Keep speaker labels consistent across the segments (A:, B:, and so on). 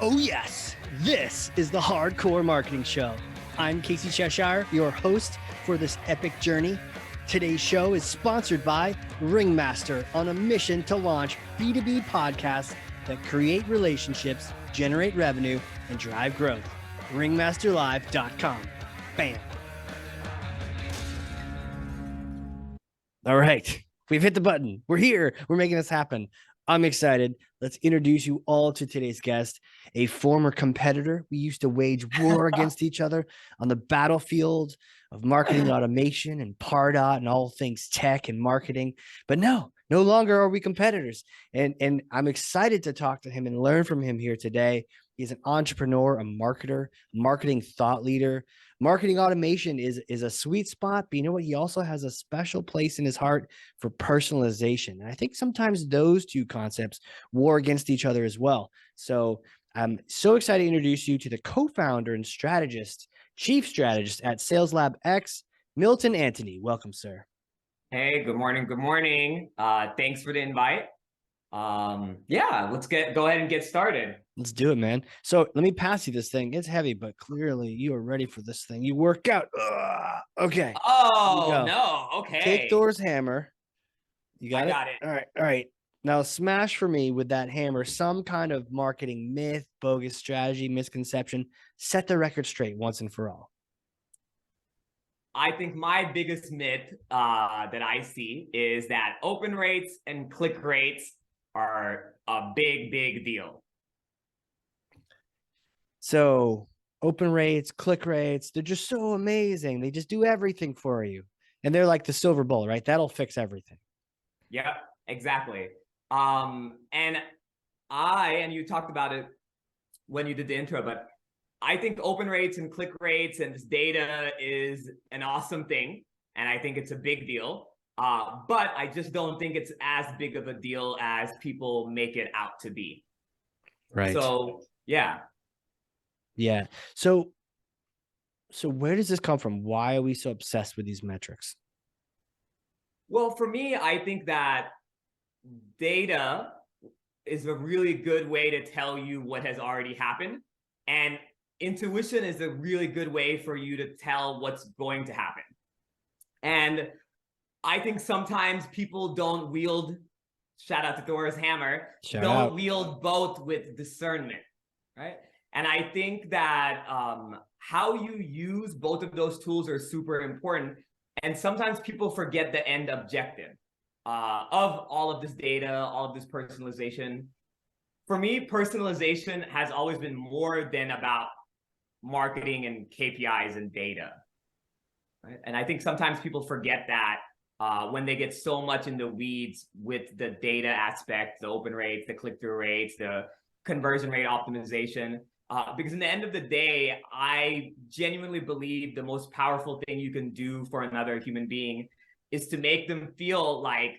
A: Oh yes, this is the Hardcore Marketing Show. I'm Casey Cheshire, your host for this epic journey. Today's show is sponsored by Ringmaster, on a mission to launch B2B podcasts that create relationships, generate revenue, and drive growth. Ringmasterlive.com. Bam. All right, we've hit the button. We're here. We're making this happen. I'm excited. Let's introduce you all to today's guest, a former competitor. We used to wage war against each other on the battlefield of marketing automation and Pardot and all things tech and marketing. But no longer are we competitors. And I'm excited to talk to him and learn from him here today. He's an entrepreneur, a marketer, marketing thought leader. Marketing automation is a sweet spot, but you know what? He also has a special place in his heart for personalization. And I think sometimes those two concepts war against each other as well. So I'm so excited to introduce you to the co-founder and chief strategist at SalesLabX, Milton Antony. Welcome, sir.
B: Hey, good morning. Good morning. Thanks for the invite. Let's go ahead and get started.
A: Let's do it, man. So let me pass you this thing. It's heavy, but clearly you are ready for this thing. You work out. Okay.
B: Oh, no. Okay.
A: Take Thor's hammer. You got it?
B: I got it.
A: All right. Now smash for me with that hammer some kind of marketing myth, bogus strategy, misconception. Set the record straight once and for all.
B: I think my biggest myth that I see is that open rates and click rates are a big, big deal.
A: So open rates, click rates, they're just so amazing. They just do everything for you. And they're like the silver bullet, right? That'll fix everything.
B: Yeah, exactly. And you talked about it when you did the intro, but I think open rates and click rates and this data is an awesome thing. And I think it's a big deal. But I just don't think it's as big of a deal as people make it out to be.
A: Right.
B: So, yeah.
A: Yeah. So where does this come from? Why are we so obsessed with these metrics?
B: Well, for me, I think that data is a really good way to tell you what has already happened. And intuition is a really good way for you to tell what's going to happen. And I think sometimes people don't wield, shout out to Thor's hammer, wield both with discernment, right? And I think that how you use both of those tools are super important. And sometimes people forget the end objective of all of this data, all of this personalization. For me, personalization has always been more than about marketing and KPIs and data. Right? And I think sometimes people forget that when they get so much in the weeds with the data aspect, the open rates, the click-through rates, the conversion rate optimization. Because in the end of the day, I genuinely believe the most powerful thing you can do for another human being is to make them feel like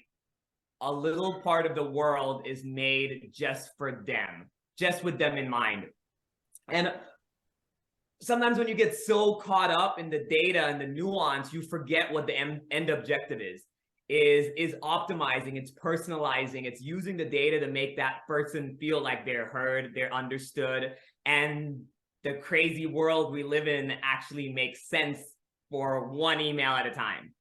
B: a little part of the world is made just for them, just with them in mind. And sometimes when you get so caught up in the data and the nuance, you forget what the end objective is optimizing, it's personalizing, it's using the data to make that person feel like they're heard, they're understood, and the crazy world we live in actually makes sense for one email at a time.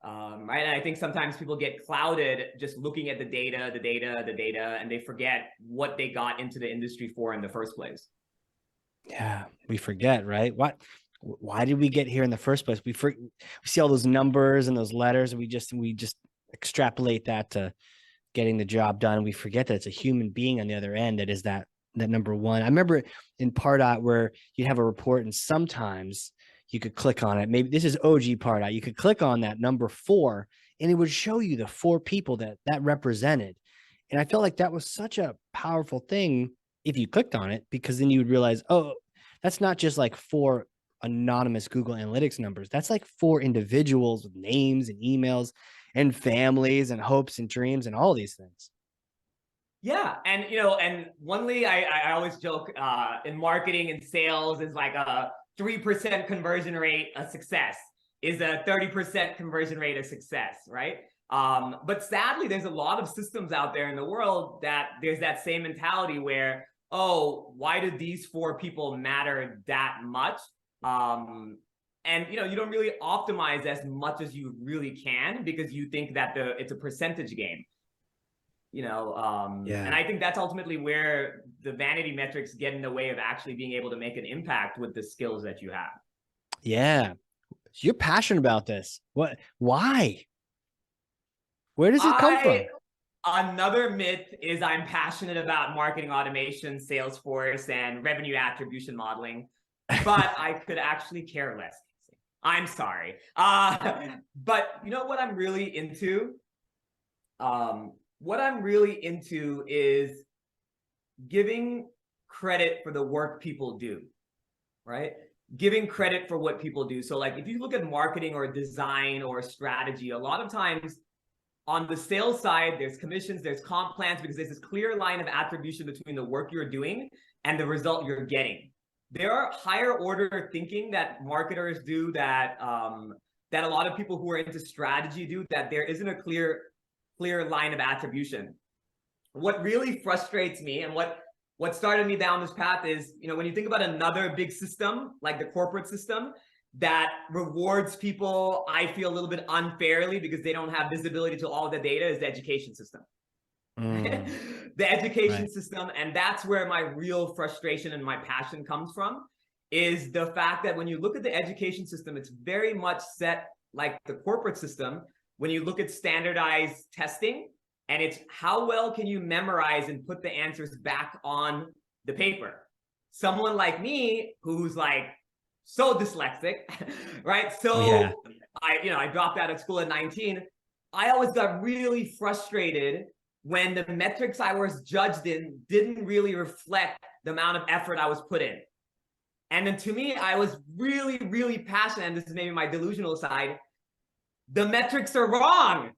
B: Right? And I think sometimes people get clouded just looking at the data, and they forget what they got into the industry for in the first place.
A: Yeah, we forget, right? Why did we get here in the first place? We see all those numbers and those letters, and we just extrapolate that to getting the job done. We forget that it's a human being on the other end that is that number one. I remember in Pardot where you'd have a report and sometimes you could click on it. Maybe this is OG Pardot. You could click on that number 4 and it would show you the 4 people that represented. And I felt like that was such a powerful thing if you clicked on it, because then you would realize, oh, that's not just like 4 anonymous Google Analytics numbers. That's like 4 individuals with names and emails and families and hopes and dreams and all these things.
B: Yeah, and and I always joke in marketing and sales is like a 3% conversion rate a success, is a 30% conversion rate a success, right? But sadly, there's a lot of systems out there in the world that there's that same mentality where oh, why do these 4 people matter that much? And you don't really optimize as much as you really can because you think that it's a percentage game. And I think that's ultimately where the vanity metrics get in the way of actually being able to make an impact with the skills that you have.
A: Yeah. So you're passionate about this. Why? Where does it come from?
B: Another myth is I'm passionate about marketing automation, Salesforce, and revenue attribution modeling, but I could actually care less. I'm sorry. But you know what I'm really into? What I'm really into is giving credit for the work people do, right? Giving credit for what people do. So like if you look at marketing or design or strategy, a lot of times on the sales side, there's commissions, there's comp plans, because there's this clear line of attribution between the work you're doing and the result you're getting. There are higher order thinking that marketers do, that a lot of people who are into strategy do, that there isn't a clear line of attribution. What really frustrates me and what started me down this path is, when you think about another big system, like the corporate system, that rewards people, I feel a little bit unfairly because they don't have visibility to all the data, is the education system. The education system. And that's where my real frustration and my passion comes from, is the fact that when you look at the education system, it's very much set like the corporate system. When you look at standardized testing, and it's how well can you memorize and put the answers back on the paper. Someone like me, who's like so dyslexic, right? So I dropped out of school at 19. I always got really frustrated when the metrics I was judged in didn't really reflect the amount of effort I was put in. And then to me, I was really, really passionate, and this is maybe my delusional side, the metrics are wrong.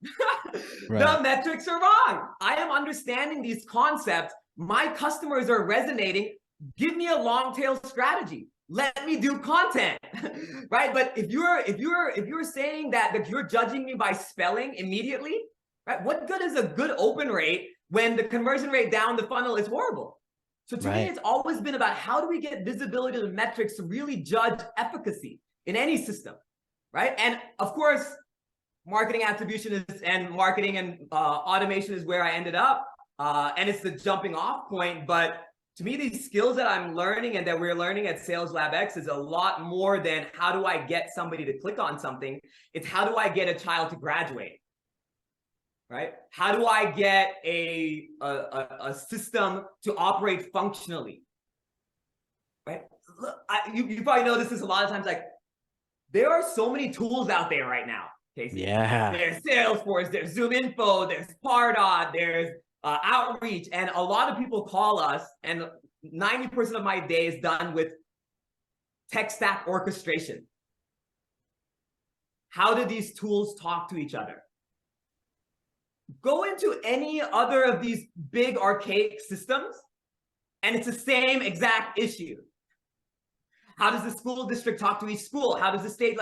B: The metrics are wrong. I am understanding these concepts. My customers are resonating. Give me a long tail strategy. Let me do content, right? But if you're saying that you're judging me by spelling immediately, right? What good is a good open rate when the conversion rate down the funnel is horrible? So to me, it's always been about how do we get visibility to the metrics to really judge efficacy in any system, right? And of course, marketing attribution and marketing and automation is where I ended up, and it's the jumping off point. But to me, these skills that I'm learning and that we're learning at SalesLabX is a lot more than how do I get somebody to click on something. It's how do I get a child to graduate, right? How do I get a system to operate functionally, right? You probably noticed this a lot of times. Like, there are so many tools out there right now, Casey.
A: Yeah.
B: There's Salesforce, there's Zoom Info, there's Pardot, there's Outreach, and a lot of people call us, and 90% of my day is done with tech stack orchestration. How do these tools talk to each other? Go into any other of these big archaic systems, and it's the same exact issue. How does the school district talk to each school? How does the state,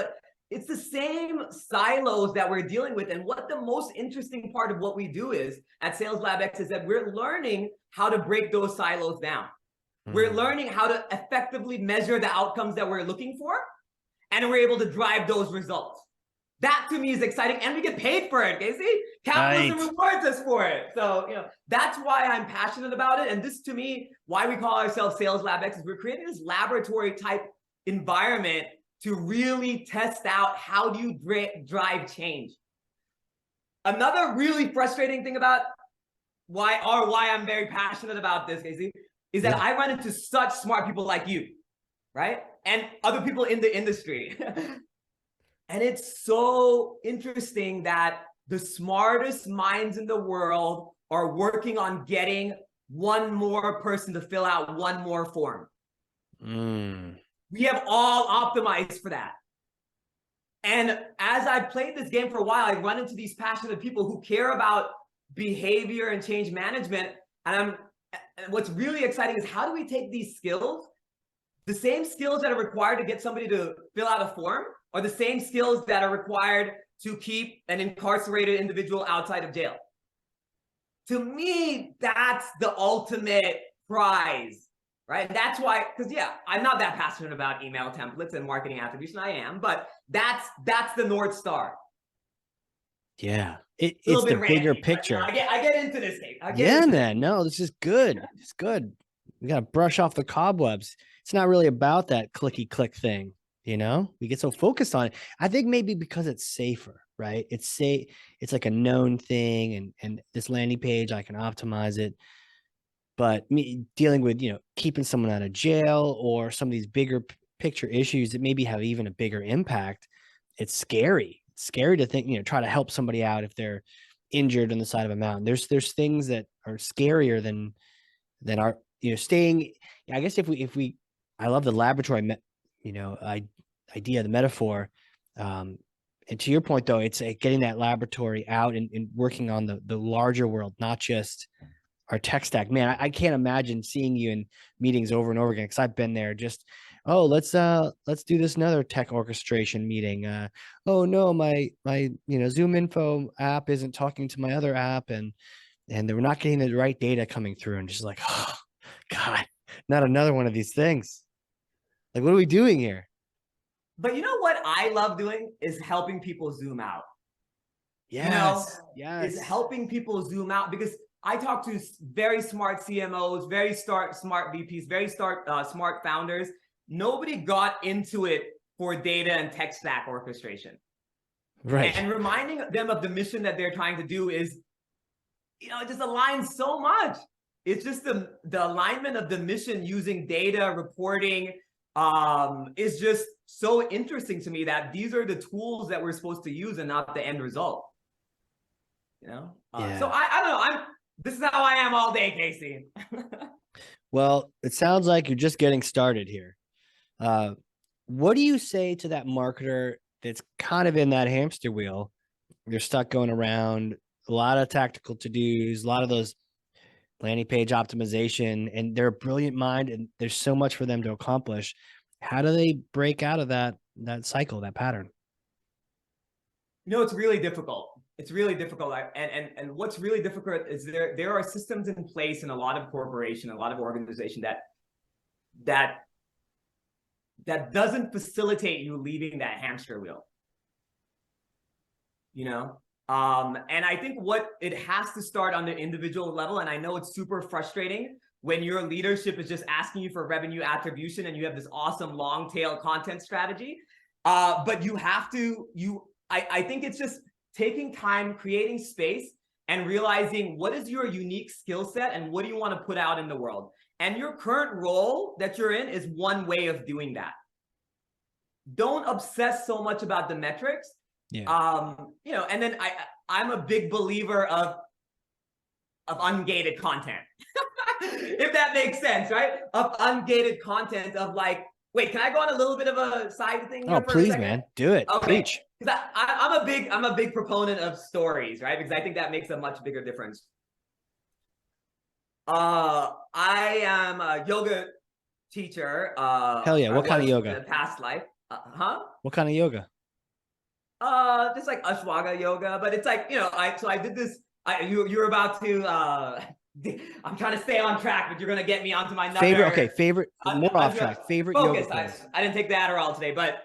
B: it's the same silos that we're dealing with. And what the most interesting part of what we do is at SalesLabX is that we're learning how to break those silos down. We're learning how to effectively measure the outcomes that we're looking for, and we're able to drive those results. That to me is exciting, and we get paid for it, Casey. Capitalism rewards us for it. So, that's why I'm passionate about it. And this, to me, why we call ourselves SalesLabX, is we're creating this laboratory type environment to really test out how do you drive change. Another really frustrating thing about why I'm very passionate about this, Casey, is that I run into such smart people like you, right? And other people in the industry. And it's so interesting that the smartest minds in the world are working on getting one more person to fill out one more form. We have all optimized for that. And as I've played this game for a while, I run into these passionate people who care about behavior and change management. And what's really exciting is, how do we take these skills, the same skills that are required to get somebody to fill out a form, are the same skills that are required to keep an incarcerated individual outside of jail. To me, that's the ultimate prize. right? And that's why, because yeah, I'm not that passionate about email templates and marketing attribution. I am, but that's the North Star.
A: Yeah.
B: A
A: It's
B: little
A: the
B: bit
A: bigger
B: randy, but,
A: picture.
B: I get into this, Dave.
A: Yeah, man. No, this is good. It's good. We got to brush off the cobwebs. It's not really about that clicky click thing. We get so focused on it. I think maybe because it's safer, right? It's like a known thing, and this landing page, I can optimize it. But me dealing with, keeping someone out of jail or some of these bigger picture issues that maybe have even a bigger impact, it's scary. It's scary to think, try to help somebody out if they're injured on the side of a mountain. There's things that are scarier than our, staying. I guess if we, I love the laboratory, idea, the metaphor. And to your point, though, it's getting that laboratory out and working on the larger world, not just our tech stack. Man, I can't imagine seeing you in meetings over and over again, because I've been there. Just, oh, let's do this another tech orchestration meeting. Oh no, my Zoom info app isn't talking to my other app, and we're not getting the right data coming through, and just like, oh God, not another one of these things. Like, what are we doing here?
B: But you know what I love doing is helping people zoom out.
A: Yes.
B: Is helping people zoom out, because I talk to very smart CMOs, very smart VPs, very smart founders. Nobody got into it for data and tech stack orchestration.
A: Right.
B: And reminding them of the mission that they're trying to do is, it just aligns so much. It's just the alignment of the mission using data reporting is just so interesting to me, that these are the tools that we're supposed to use and not the end result. So I don't know. This is how I am all day, Casey.
A: Well, it sounds like you're just getting started here. What do you say to that marketer that's kind of in that hamster wheel? They're stuck going around a lot of tactical to-dos, a lot of those landing page optimization, and they're a brilliant mind, and there's so much for them to accomplish. How do they break out of that cycle, that pattern?
B: It's really difficult. It's really difficult. And what's really difficult is there are systems in place in a lot of corporation, a lot of organization that doesn't facilitate you leaving that hamster wheel. And I think it has to start on the individual level. And I know it's super frustrating when your leadership is just asking you for revenue attribution and you have this awesome long tail content strategy. But you have to, I think it's just taking time, creating space, and realizing what is your unique skill set and what do you want to put out in the world. And your current role that you're in is one way of doing that. Don't obsess so much about the metrics.
A: Yeah.
B: And then I'm a big believer of ungated content. If that makes sense, right? Of ungated content of like, wait, can I go on a little bit of a side thing here?
A: Oh, please, man, do it.
B: Okay.
A: Preach.
B: Because I'm a big proponent of stories, right? Because I think that makes a much bigger difference. I am a yoga teacher.
A: Hell yeah! What kind of yoga?
B: In a past life,
A: What kind of yoga?
B: Just like Ashwagandha yoga, but it's like, I did this. You're about to. I'm trying to stay on track, but you're gonna get me onto my
A: favorite. More off track. Favorite
B: focus.
A: yoga pose.
B: I didn't take the Adderall today, but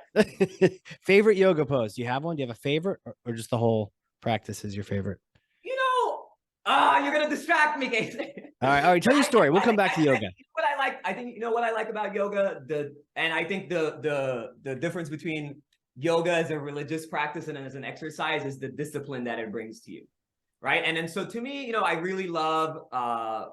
A: favorite yoga pose. Do you have one? Do you have a favorite, or just the whole practice is your favorite?
B: You're gonna distract me, Casey.
A: All right. Tell your story. We'll come back to yoga.
B: What I like, I think what I like about yoga. I think the difference between yoga as a religious practice and as an exercise is the discipline that it brings to you, right? And then so to me, I really love I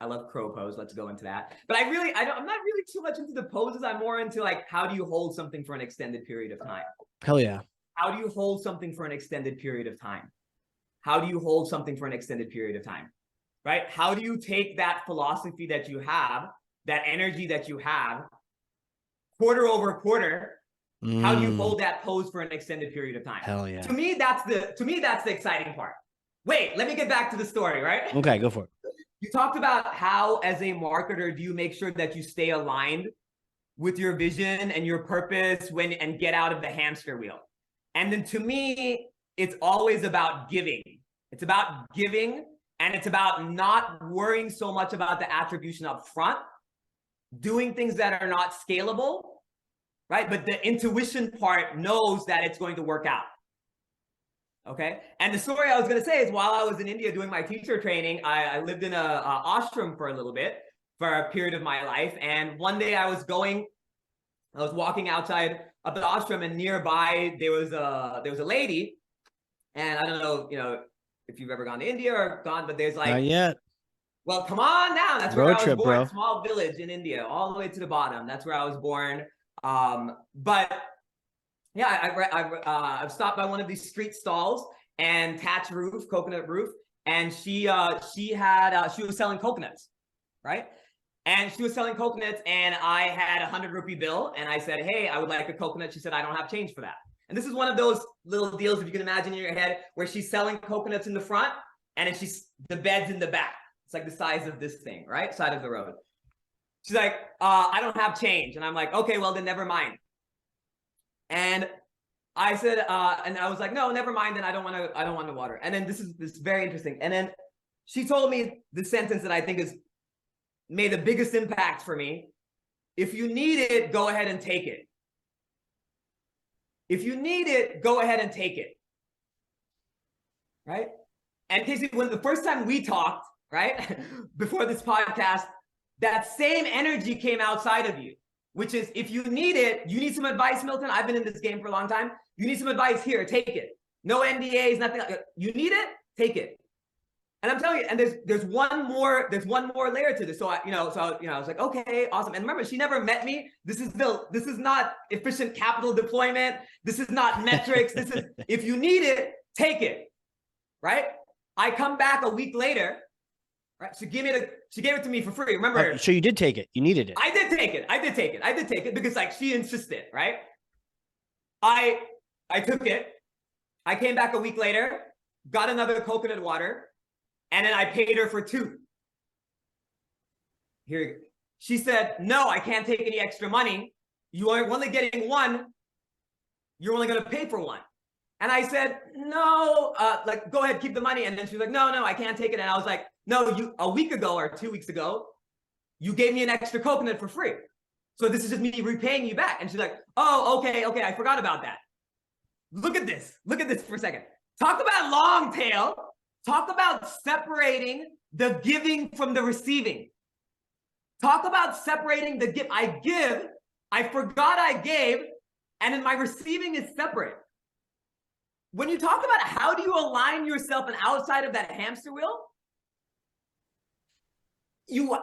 B: love crow pose. Let's go into that. But I'm not really too much into the poses. I'm more into like, how do you hold something for an extended period of time?
A: Hell yeah.
B: How do you hold something for an extended period of time? How do you hold something for an extended period of time, right? How do you take that philosophy that you have, that energy that you have, quarter over quarter? How do you hold that pose for an extended period of time?
A: Hell yeah.
B: To me, that's the exciting part. Wait, let me get back to the story, right?
A: Okay, go for it.
B: You talked about how, as a marketer, do you make sure that you stay aligned with your vision and your purpose and get out of the hamster wheel. And then to me, it's always about giving. It's about giving, and it's about not worrying so much about the attribution up front, doing things that are not scalable, right? But the intuition part knows that it's going to work out. Okay. And the story I was going to say is while I was in India doing my teacher training, I lived in a ashram for a little bit for a period of my life. And one day I was walking outside of the ashram, and nearby there was a lady. And I don't know, if you've ever gone to India or gone, but there's like,
A: not yet.
B: Well, come on down. That's where
A: Road
B: I was
A: trip,
B: born.
A: bro.
B: Small village in India, all the way to the bottom. That's where I was born. But yeah, I've stopped by one of these street stalls and thatch roof, coconut roof, and she was selling coconuts, right? And she was selling coconuts, and I had a 100-rupee bill, and I said, "Hey, I would like a coconut." She said, "I don't have change for that." And this is one of those little deals, if you can imagine in your head, where she's selling coconuts in the front, and then the bed's in the back. It's like the size of this thing, right? Side of the road. She's like, "I don't have change." And I'm like, "Okay, well then never mind." And I said, and I was like, "No, never mind. Then I don't want the water." And then this is very interesting. And then she told me the sentence that I think has made the biggest impact for me. "If you need it, go ahead and take it. If you need it, go ahead and take it." Right? And Casey, when the first time we talked, right, before this podcast, that same energy came outside of you, which is, if you need it, you need some advice, Milton. I've been in this game for a long time. You need some advice, here, take it. No NDAs, nothing. You need it, take it. And I'm telling you, and there's one more layer to this. So I was like, okay, awesome. And remember, she never met me. This is not efficient capital deployment. This is not metrics. This is, if you need it, take it. Right? I come back a week later. Right? She gave it to me for free. Remember?
A: So you did take it. You needed it.
B: I did take it because like she insisted, right? I took it. I came back a week later, got another coconut water, and then I paid her for 2. Here, she said, "No, I can't take any extra money. You are only getting 1. You're only going to pay for 1." And I said, "No, go ahead, keep the money." And then she was like, no, I can't take it. And I was like, "No, a week ago or 2 weeks ago, you gave me an extra coconut for free. So this is just me repaying you back." And she's like, "Oh, okay, I forgot about that." Look at this for a second. Talk about long tail. Talk about separating the giving from the receiving. Talk about separating the gift. I give, I forgot I gave, and then my receiving is separate. When you talk about how do you align yourself and outside of that hamster wheel, you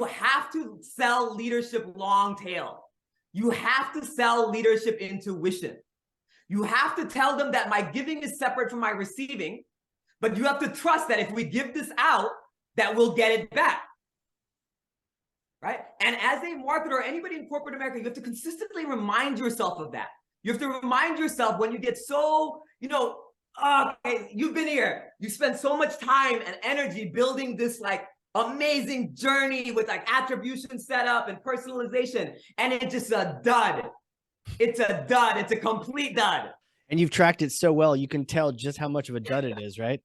B: have to sell leadership long tail. You have to sell leadership intuition. You have to tell them that my giving is separate from my receiving, but you have to trust that if we give this out, that we'll get it back. Right? And as a marketer or anybody in corporate America, you have to consistently remind yourself of that. You have to remind yourself when you get so, you've been here, you spend so much time and energy building this like amazing journey with like attribution setup and personalization, and it's just a dud. It's a dud. It's a complete dud.
A: And you've tracked it so well, you can tell just how much of a dud it is, right?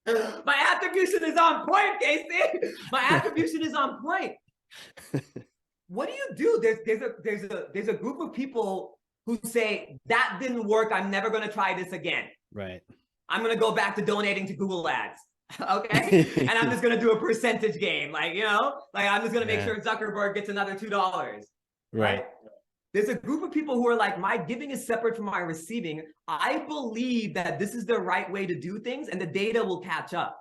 B: My attribution is on point, Casey. My attribution is on point. What do? There's a group of people who say, "That didn't work. I'm never going to try this again."
A: Right.
B: I'm going to go back to donating to Google Ads. Okay. And I'm just going to do a percentage game. I'm just going to make sure Zuckerberg gets another $2. Right. There's a group of people who are like, my giving is separate from my receiving. I believe that this is the right way to do things, and the data will catch up.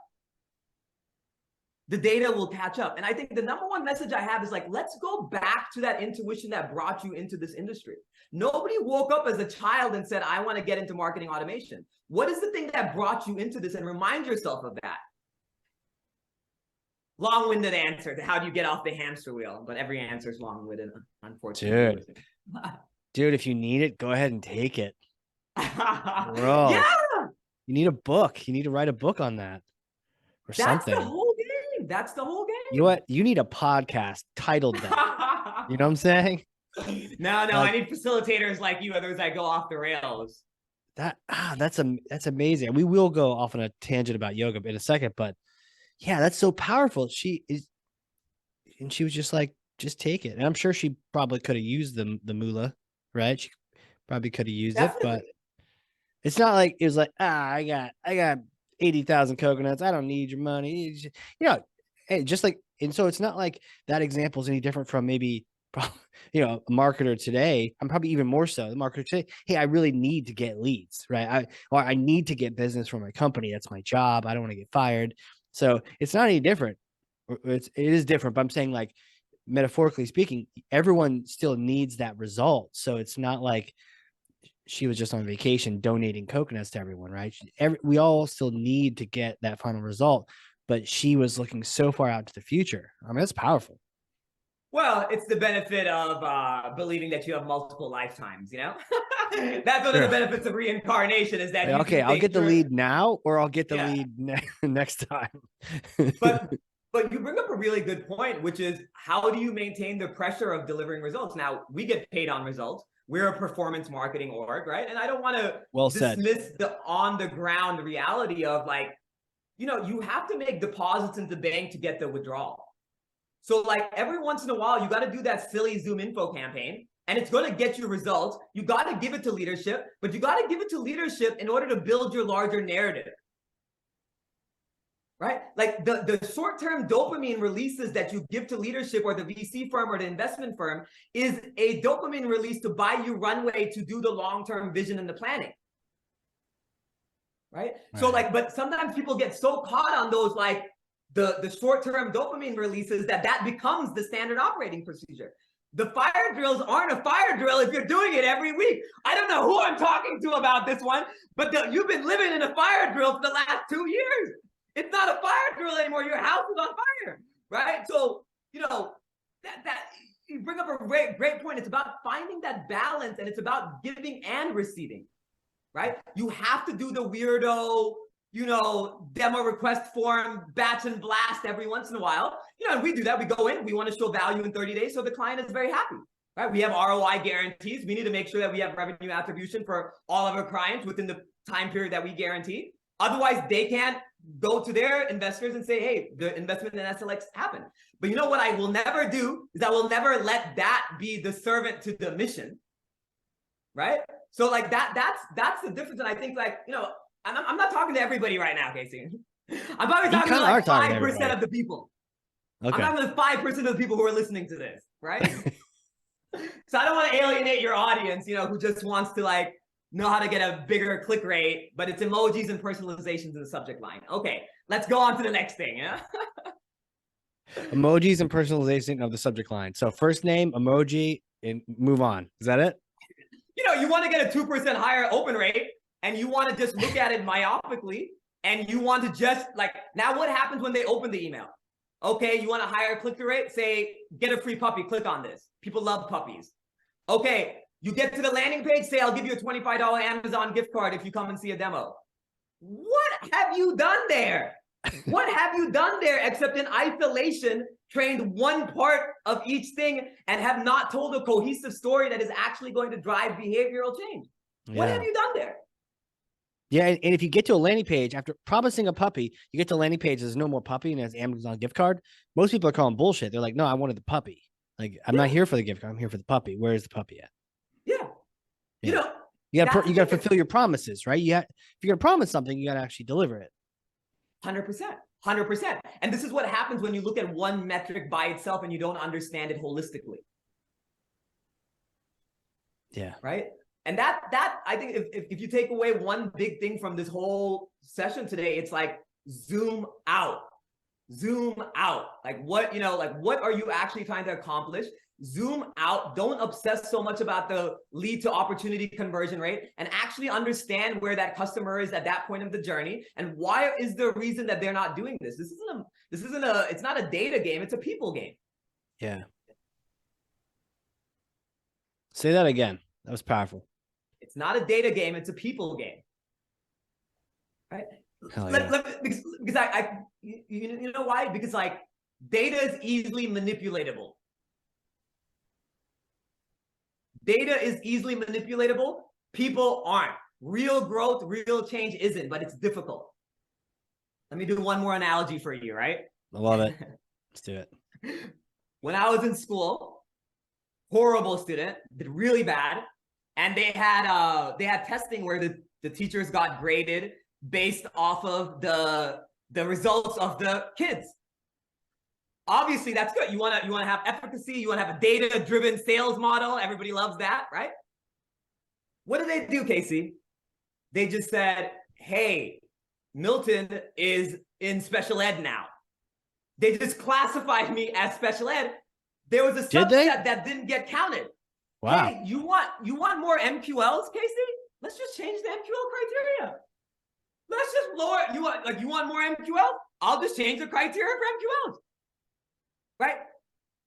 B: The data will catch up. And I think the number one message I have is like, let's go back to that intuition that brought you into this industry. Nobody woke up as a child and said, "I want to get into marketing automation." What is the thing that brought you into this? And remind yourself of that. Long-winded answer to how do you get off the hamster wheel, but every answer is long-winded, unfortunately.
A: Dude, if you need it, go ahead and take it. Bro,
B: yeah. You
A: need a book. You need to write a book on that or something.
B: That's the whole game. That's the whole game.
A: You know what? You need a podcast titled that. You know what I'm saying?
B: No, I need facilitators like you, others that go off the rails.
A: That's amazing. We will go off on a tangent about yoga in a second, but yeah, that's so powerful. She was just like, just take it. And I'm sure she probably could have used the moolah, right? She probably could have used it, but it's not like it was like, I got 80,000 coconuts. I don't need your money. Hey, just like, and so it's not like that example is any different from maybe, a marketer today. I'm probably even more so the marketer today. Hey, I really need to get leads, right? I need to get business for my company. That's my job. I don't want to get fired. So it's not any different. It is different, but I'm saying, like, metaphorically speaking, everyone still needs that result. So it's not like she was just on vacation donating coconuts to everyone, right? We all still need to get that final result, but she was looking so far out to the future. I mean, that's powerful.
B: Well, it's the benefit of believing that you have multiple lifetimes, That's one of the benefits of reincarnation, is that
A: Like, okay, I'll get the lead now, or I'll get the lead next time.
B: But you bring up a really good point, which is, how do you maintain the pressure of delivering results? Now, we get paid on results. We're a performance marketing org, right? And I don't want to dismiss the on-the-ground reality of, like, you have to make deposits in the bank to get the withdrawal. So, like, every once in a while, you got to do that silly Zoom info campaign, and it's going to get you results. You got to give it to leadership, but you got to give it to leadership in order to build your larger narrative. Right? Like, the short-term dopamine releases that you give to leadership or the VC firm or the investment firm is a dopamine release to buy you runway to do the long-term vision and the planning. Right? So, like, but sometimes people get so caught on those, like, the short-term dopamine releases that becomes the standard operating procedure. The fire drills aren't a fire drill if you're doing it every week. I don't know who I'm talking to about this one, but you've been living in a fire drill for the last 2 years. It's not a fire drill anymore. Your house is on fire, right? So, that you bring up a great point. It's about finding that balance, and it's about giving and receiving, right? You have to do the weirdo, demo request form, batch and blast every once in a while. And we do that. We go in, we want to show value in 30 days. So the client is very happy, right? We have ROI guarantees. We need to make sure that we have revenue attribution for all of our clients within the time period that we guarantee. Otherwise, they can't go to their investors and say, hey, the investment in SLX happened. But what I will never do is I will never let that be the servant to the mission, right? So, like, that's the difference. And I think, like, I'm not talking to everybody right now, Casey. I'm probably talking to like 5% of the people. Okay. I'm talking to 5% of the people who are listening to this, right? So I don't want to alienate your audience, who just wants to, like, know how to get a bigger click rate, but it's emojis and personalizations in the subject line. Okay, let's go on to the next thing. Yeah.
A: Emojis and personalization of the subject line. So first name, emoji, and move on. Is that it?
B: You want to get a 2% higher open rate, and you want to just look at it myopically, and you want to just, like, now what happens when they open the email? Okay, you want a higher click-through rate? Say, get a free puppy, click on this. People love puppies. Okay, you get to the landing page, say, I'll give you a $25 Amazon gift card if you come and see a demo. What have you done there? What have you done there except in isolation, trained one part of each thing, and have not told a cohesive story that is actually going to drive behavioral change? Yeah. What have you done there?
A: Yeah, and if you get to a landing page after promising a puppy, you get to a landing page, there's no more puppy and there's Amazon gift card. Most people are calling bullshit. They're like, no, I wanted the puppy. Like, I'm not here for the gift card. I'm here for the puppy. Where is the puppy at?
B: Yeah.
A: You got to fulfill your promises, right? If you're going to promise something, you got to actually deliver it.
B: 100%. And this is what happens when you look at one metric by itself and you don't understand it holistically.
A: Yeah.
B: Right? And that I think if you take away one big thing from this whole session today, it's like, zoom out. Like, what are you actually trying to accomplish? Zoom out. Don't obsess so much about the lead to opportunity conversion rate, and actually understand where that customer is at that point of the journey, and why is the reason that they're not doing this. It's not a data game, it's a people game.
A: Yeah. Say that again. That was powerful.
B: It's not a data game, it's a people game. Right? Because you know why? Because, like, data is easily manipulatable. Data is easily manipulatable. People aren't. Real growth, real change isn't, but it's difficult. Let me do one more analogy for you, right?
A: I love it. Let's do it.
B: when I was in school, horrible student, did really bad. And they had testing where the teachers got graded based off of the results of the kids. Obviously, that's good. You want to have efficacy. You want to have a data-driven sales model. Everybody loves that, right? What did they do, Casey? They just said, hey, Milton is in special ed now. They just classified me as special ed. There was a subset that didn't get counted.
A: Wow.
B: Hey, you want more MQLs, Casey? Let's just change the MQL criteria. Let's just lower. You want more MQL? I'll just change the criteria for MQLs. Right?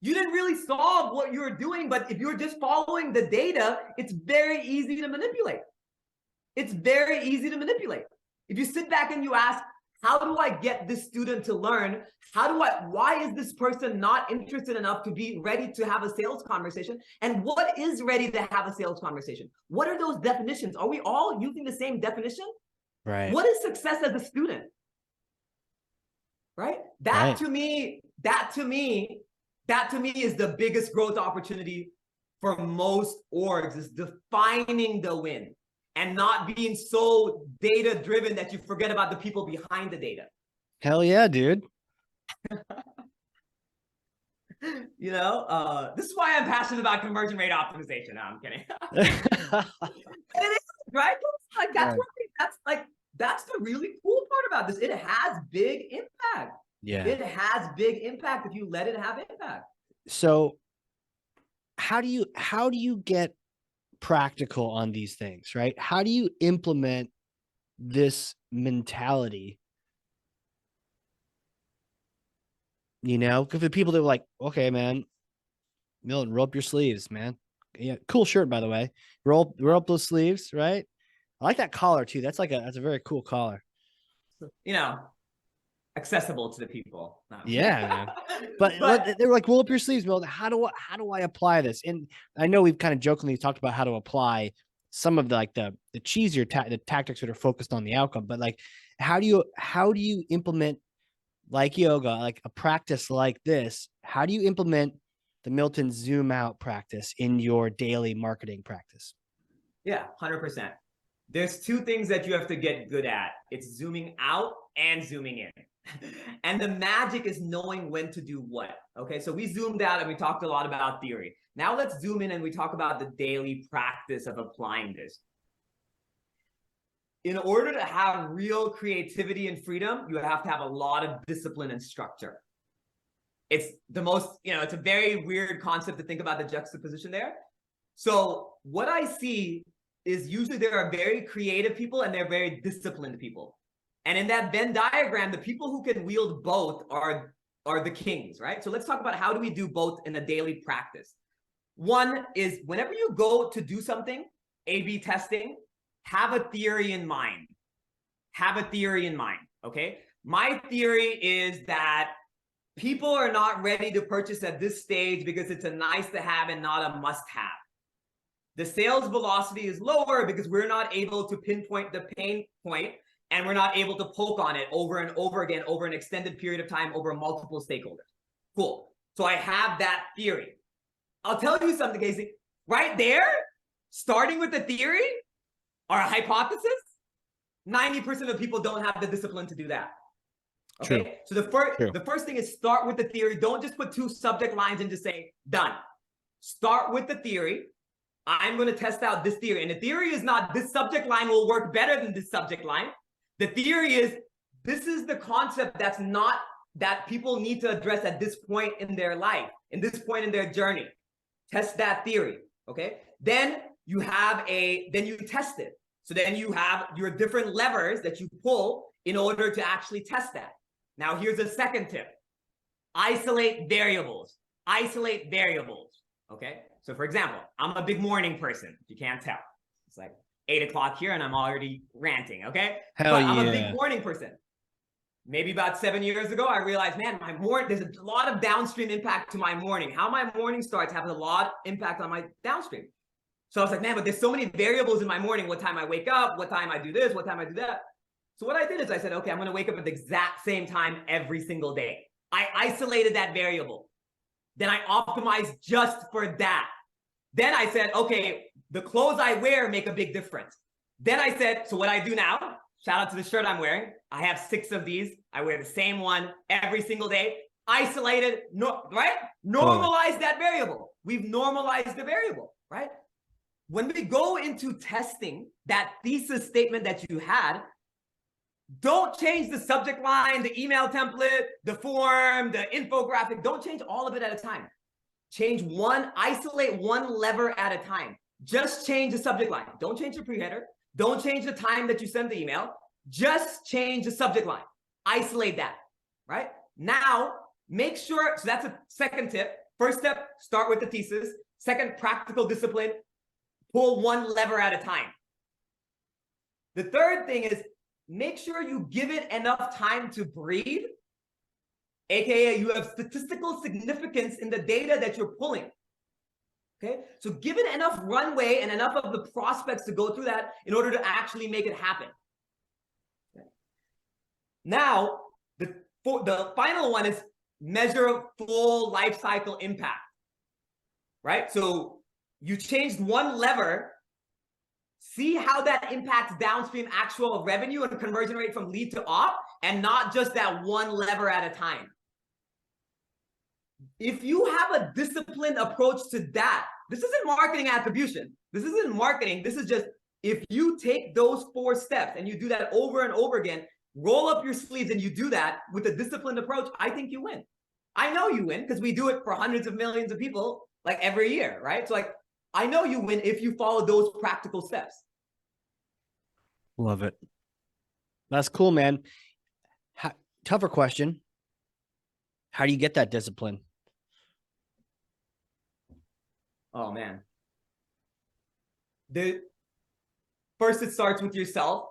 B: You didn't really solve what you were doing, but if you're just following the data, it's very easy to manipulate. It's very easy to manipulate. If you sit back and you ask, how do I get this student to learn? Why is this person not interested enough to be ready to have a sales conversation? And what is ready to have a sales conversation? What are those definitions? Are we all using the same definition?
A: Right.
B: What is success as a student? Right? That to me is the biggest growth opportunity for most orgs, is defining the win and not being so data driven that you forget about the people behind the data.
A: Hell yeah, dude.
B: You know, this is why I'm passionate about conversion rate optimization. No, I'm kidding. It is, right? That's the really cool part about this. It has big impact.
A: Yeah.
B: It has big impact if you let it have impact.
A: So how do you get practical on these things, right? How do you implement this mentality? You know, because the people that were like, okay, man, Milton, roll up your sleeves, man. Yeah, cool shirt, by the way. Roll up those sleeves, right? I like that collar too. That's a very cool collar.
B: You know, accessible to the people. No.
A: Yeah, man. But they were like, roll up your sleeves, Milton. How do I apply this? And I know we've kind of jokingly talked about how to apply some of the cheesier the tactics that are focused on the outcome. But like, how do you implement, like yoga, like a practice like this? How do you implement the Milton zoom out practice in your daily marketing practice?
B: Yeah, 100%. There's two things that you have to get good at. It's zooming out and zooming in. And the magic is knowing when to do what. Okay, so we zoomed out and we talked a lot about theory. Now let's zoom in and we talk about the daily practice of applying this. In order to have real creativity and freedom, you have to have a lot of discipline and structure. It's the most, it's a very weird concept to think about the juxtaposition there. So what I see is usually there are very creative people and they're very disciplined people. And in that Venn diagram, the people who can wield both are the kings, right? So let's talk about how do we do both in a daily practice. One is whenever you go to do something, A/B testing, have a theory in mind. Have a theory in mind, okay? My theory is that people are not ready to purchase at this stage because it's a nice to have and not a must have. The sales velocity is lower because we're not able to pinpoint the pain point and we're not able to poke on it over and over again over an extended period of time over multiple stakeholders. Cool. So I have that theory. I'll tell you something, Casey. Right there, starting with the theory or a hypothesis, 90% of people don't have the discipline to do that. Okay. True. So the first thing is start with the theory. Don't just put 2 subject lines and just say done. Start with the theory. I'm going to test out this theory. And the theory is not this subject line will work better than this subject line. The theory is this is the concept that people need to address at this point in their life, in this point in their journey. Test that theory. Okay. Then you test it. So then you have your different levers that you pull in order to actually test that. Now here's a second tip. Isolate variables. Isolate variables. Okay. So for example, I'm a big morning person, if you can't tell. It's like 8 o'clock here and I'm already ranting, okay? I'm a big morning person. Maybe about 7 years ago, I realized, man, there's a lot of downstream impact to my morning. How my morning starts has a lot of impact on my downstream. So I was like, man, but there's so many variables in my morning. What time I wake up, what time I do this, what time I do that. So what I did is I said, okay, I'm going to wake up at the exact same time every single day. I isolated that variable. Then I optimized just for that. Then I said, okay, the clothes I wear make a big difference. Then I said, so what I do now, shout out to the shirt I'm wearing. I have 6 of these. I wear the same one every single day. Isolated, right? Normalize that variable. We've normalized the variable, right? When we go into testing that thesis statement that you had, don't change the subject line, the email template, the form, the infographic. Don't change all of it at a time. Isolate one lever at a time. Just change the subject line. Don't change the pre-header. Don't change the time that you send the email. Just change the subject line. Isolate that, right? Now, make sure, so that's a second tip. First step, start with the thesis. Second, practical discipline. Pull one lever at a time. The third thing is make sure you give it enough time to breathe, aka you have statistical significance in the data that you're pulling. Okay, so give it enough runway and enough of the prospects to go through that in order to actually make it happen. Okay. Now, the final one is measure full life cycle impact, right? So you changed one lever, see how that impacts downstream actual revenue and conversion rate from lead to op, and not just that one lever at a time. If you have a disciplined approach to that, this isn't marketing attribution. This isn't marketing. This is just, if you take those 4 steps and you do that over and over again, roll up your sleeves and you do that with a disciplined approach, I think you win. I know you win because we do it for hundreds of millions of people like every year, right? So like, I know you win if you follow those practical steps.
A: Love it. That's cool, man. Tougher question. How do you get that discipline?
B: Oh, man. First, it starts with yourself,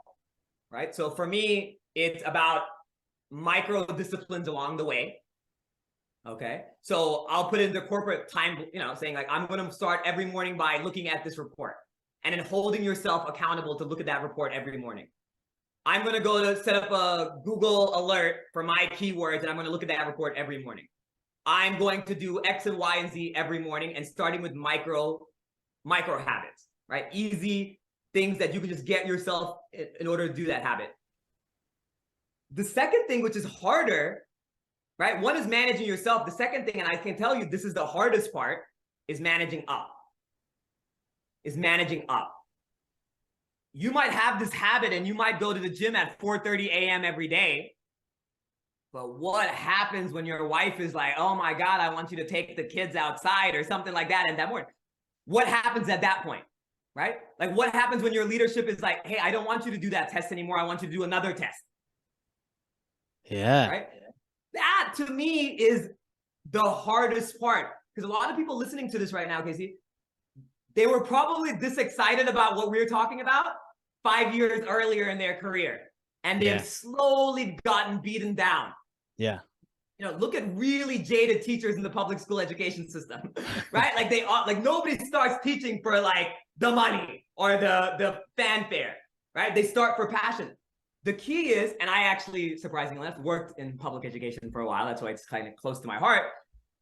B: right? So for me, it's about micro disciplines along the way. Okay. So I'll put in the corporate time, saying like, I'm going to start every morning by looking at this report and then holding yourself accountable to look at that report every morning. I'm going to go to set up a Google alert for my keywords and I'm going to look at that report every morning. I'm going to do X and Y and Z every morning, and starting with micro habits, right? Easy things that you can just get yourself in order to do that habit. The second thing, which is harder, right? One is managing yourself. The second thing, and I can tell you this is the hardest part, is managing up. You might have this habit and you might go to the gym at 4:30 a.m. every day. But what happens when your wife is like, oh my God, I want you to take the kids outside or something like that in that morning? What happens at that point, right? Like what happens when your leadership is like, hey, I don't want you to do that test anymore. I want you to do another test.
A: Yeah.
B: Right? That to me is the hardest part, because a lot of people listening to this right now, Casey, they were probably this excited about what we're talking about 5 years earlier in their career, and they've slowly gotten beaten down.
A: Yeah.
B: Look at really jaded teachers in the public school education system, right? Like they are, like nobody starts teaching for like the money or the fanfare, right? They start for passion. The key is, and I actually, surprisingly enough, worked in public education for a while. That's why it's kind of close to my heart.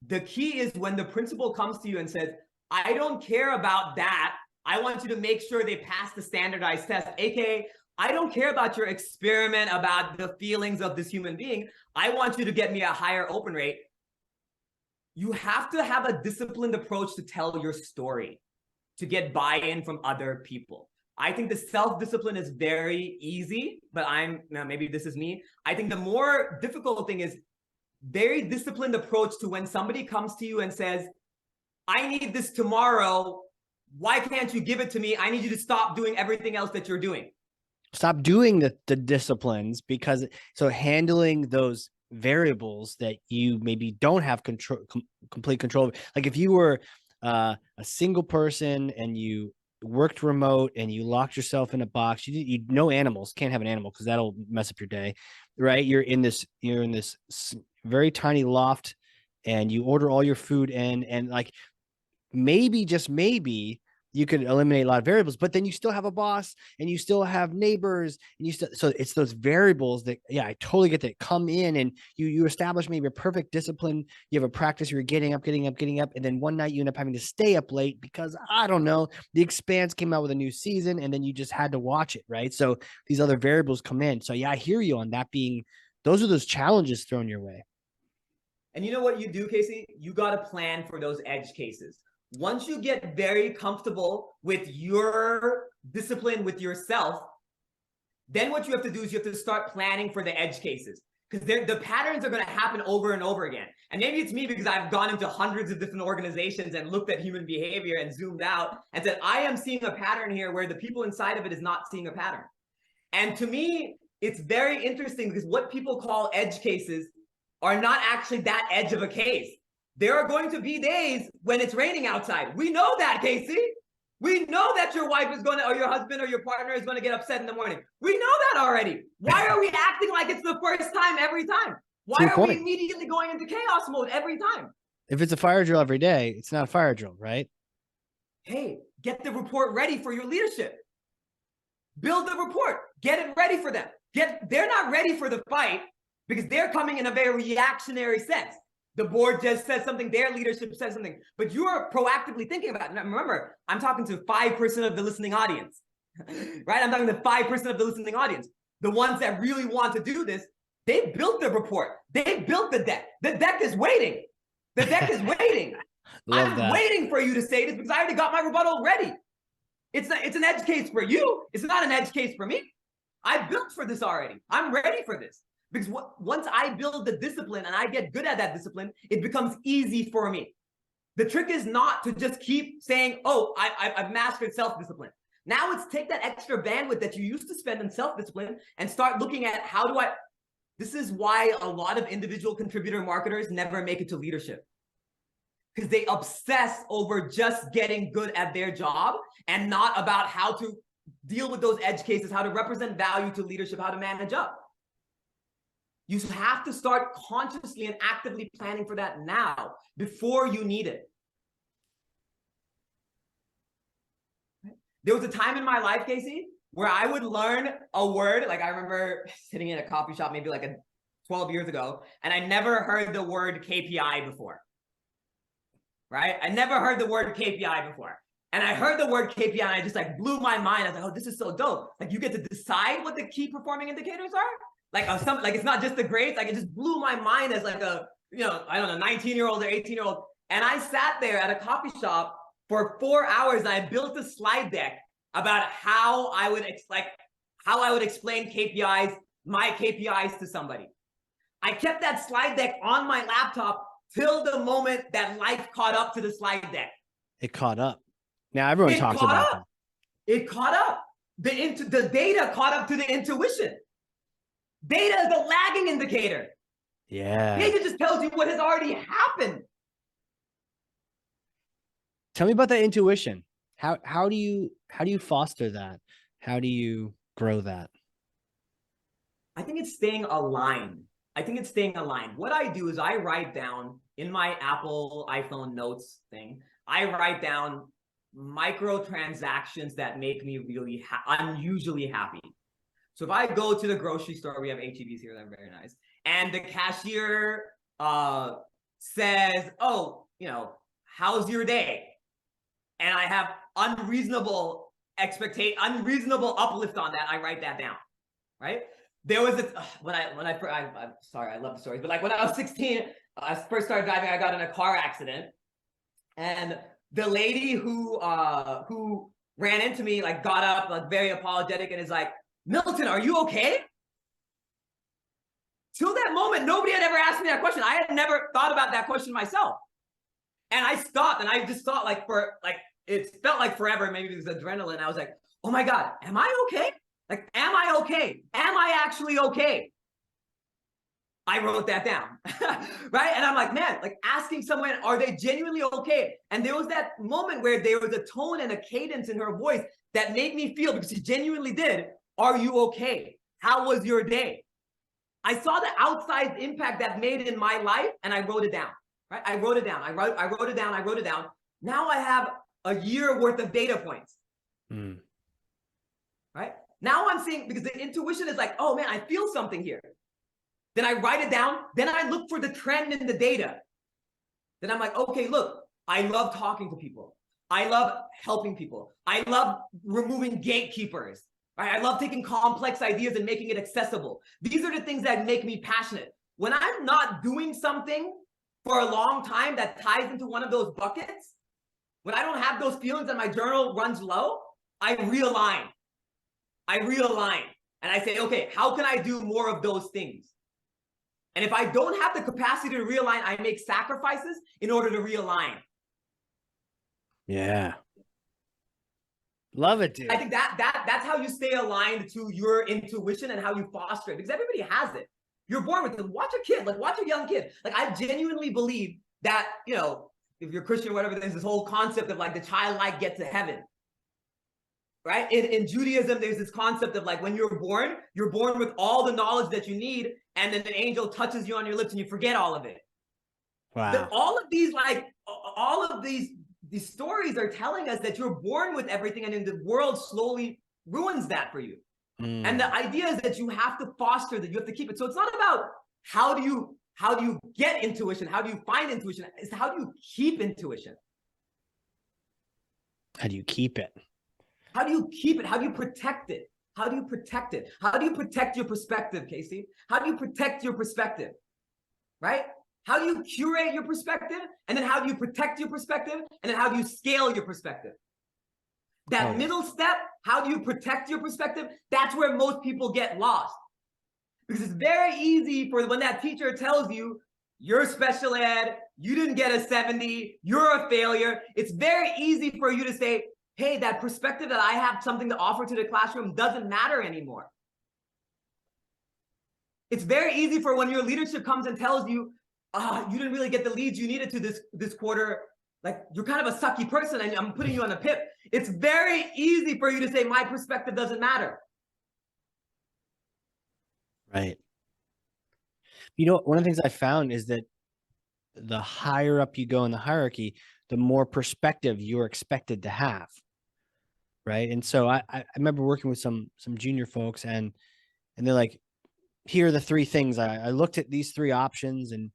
B: The key is when the principal comes to you and says, I don't care about that. I want you to make sure they pass the standardized test, aka I don't care about your experiment about the feelings of this human being. I want you to get me a higher open rate. You have to have a disciplined approach to tell your story, to get buy-in from other people. I think the self-discipline is very easy, but maybe this is me. I think the more difficult thing is very disciplined approach to when somebody comes to you and says, I need this tomorrow. Why can't you give it to me? I need you to stop doing everything else that you're doing.
A: Stop doing the disciplines, because handling those variables that you maybe don't have complete control of. Like if you were a single person and you worked remote and you locked yourself in a box, you no animals, can't have an animal because that'll mess up your day, right? You're in this very tiny loft and you order all your food in, and like maybe, just maybe, you could eliminate a lot of variables, but then you still have a boss and you still have neighbors and you still, so it's those variables that, yeah, I totally get that, come in and you establish maybe a perfect discipline. You have a practice, you're getting up. And then one night you end up having to stay up late because, I don't know, The Expanse came out with a new season and then you just had to watch it. Right. So these other variables come in. So yeah, I hear you on that being, those are those challenges thrown your way.
B: And you know what you do, Casey? You got to plan for those edge cases. Once you get very comfortable with your discipline with yourself, then what you have to do is you have to start planning for the edge cases, because the patterns are going to happen over and over again. And maybe it's me because I've gone into hundreds of different organizations and looked at human behavior and zoomed out and said, I am seeing a pattern here where the people inside of it is not seeing a pattern. And to me, it's very interesting because what people call edge cases are not actually that edge of a case. There are going to be days when it's raining outside. We know that, Casey. We know that your wife is going to, or your husband or your partner is going to get upset in the morning. We know that already. Why are we acting like it's the first time every time? Why are we immediately going into chaos mode every time?
A: If it's a fire drill every day, it's not a fire drill, right?
B: Hey, get the report ready for your leadership. Build the report. Get it ready for them. They're not ready for the fight because they're coming in a very reactionary sense. The board just says something, their leadership says something, but you're proactively thinking about it. Now, remember, I'm talking to 5% of the listening audience, right? I'm talking to 5% of the listening audience. The ones that really want to do this, they built the report. They built the deck. The deck is waiting. The deck is waiting. I'm waiting for you to say this because I already got my rebuttal ready. It's an edge case for you. It's not an edge case for me. I built for this already. I'm ready for this. Because once I build the discipline and I get good at that discipline, it becomes easy for me. The trick is not to just keep saying, oh, I've mastered self-discipline. Now it's take that extra bandwidth that you used to spend on self-discipline and start looking at how do I, this is why a lot of individual contributor marketers never make it to leadership. Because they obsess over just getting good at their job and not about how to deal with those edge cases, how to represent value to leadership, how to manage up. You have to start consciously and actively planning for that now, before you need it. There was a time in my life, Casey, where I would learn a word. Like I remember sitting in a coffee shop maybe like 12 years ago, and I never heard the word KPI before. Right? I never heard the word KPI before. And I heard the word KPI and I just like blew my mind. I was like, oh, this is so dope. Like you get to decide what the key performing indicators are. Like it's not just the grades. Like it just blew my mind as like a, I don't know, 19-year-old or 18-year-old. And I sat there at a coffee shop for 4 hours and I built a slide deck about how I would explain KPIs, my KPIs to somebody. I kept that slide deck on my laptop till the moment that life caught up to the slide deck.
A: It caught up. Now everyone talks about that.
B: It caught up. The data caught up to the intuition. Data is a lagging indicator.
A: Yeah.
B: Data just tells you what has already happened.
A: Tell me about that intuition. How do you foster that? How do you grow that?
B: I think it's staying aligned. What I do is I write down in my Apple iPhone notes thing, I write down micro transactions that make me really unusually happy. So if I go to the grocery store, we have HEBs here that are very nice, and the cashier says, oh, how's your day? And I have unreasonable uplift on that, I write that down, right? There was I'm sorry, I love the stories, but like when I was 16, I first started driving, I got in a car accident, and the lady who ran into me like got up like very apologetic and is like, Milton, are you okay? Till that moment, nobody had ever asked me that question. I had never thought about that question myself. And I stopped and I just thought it felt like forever, maybe because of adrenaline. I was like, oh my God, am I okay? Like, am I okay? Am I actually okay? I wrote that down, right? And I'm like, man, like asking someone, are they genuinely okay? And there was that moment where there was a tone and a cadence in her voice that made me feel, because she genuinely did, are you okay? How was your day? I saw the outsized impact that made in my life and I wrote it down, right? I wrote it down. I wrote it down. Now I have a year worth of data points.
A: Mm.
B: Right? Now I'm seeing, because the intuition is like, oh man, I feel something here. Then I write it down. Then I look for the trend in the data. Then I'm like, okay, look, I love talking to people. I love helping people. I love removing gatekeepers. Right? I love taking complex ideas and making it accessible. These are the things that make me passionate. When I'm not doing something for a long time that ties into one of those buckets, when I don't have those feelings and my journal runs low, I realign. And I say, okay, how can I do more of those things? And if I don't have the capacity to realign, I make sacrifices in order to realign.
A: Yeah. Love it, dude.
B: I think that's how you stay aligned to your intuition and how you foster it, because everybody has it. You're born with it. Watch a kid, like watch a young kid. Like I genuinely believe that, you know, if you're Christian or whatever, there's this whole concept of like the childlike get to heaven. Right? In Judaism, there's this concept of like when you're born with all the knowledge that you need, and then an angel touches you on your lips and you forget all of it.
A: Wow.
B: All of these stories are telling us that you're born with everything, and then the world slowly ruins that for you. And the idea is that you have to foster that, you have to keep it. So it's not about how do you get intuition, how do you find intuition, it's how do you keep intuition.
A: How do you keep it?
B: How do you keep it? How do you protect it? How do you protect it? How do you protect your perspective, Casey? How do you protect your perspective? Right? How do you curate your perspective? And then how do you protect your perspective? And then how do you scale your perspective? That middle step, how do you protect your perspective? That's where most people get lost. Because it's very easy for when that teacher tells you, you're special ed, you didn't get a 70, you're a failure. It's very easy for you to say, hey, that perspective that I have something to offer to the classroom doesn't matter anymore. It's very easy for when your leadership comes and tells you, you didn't really get the leads you needed to this quarter. Like, you're kind of a sucky person and I'm putting you on a pip. It's very easy for you to say, my perspective doesn't matter.
A: Right. You know, one of the things I found is that the higher up you go in the hierarchy, the more perspective you're expected to have. Right. And so I remember working with some junior folks, and they're like, here are the three things. I looked at these three options, and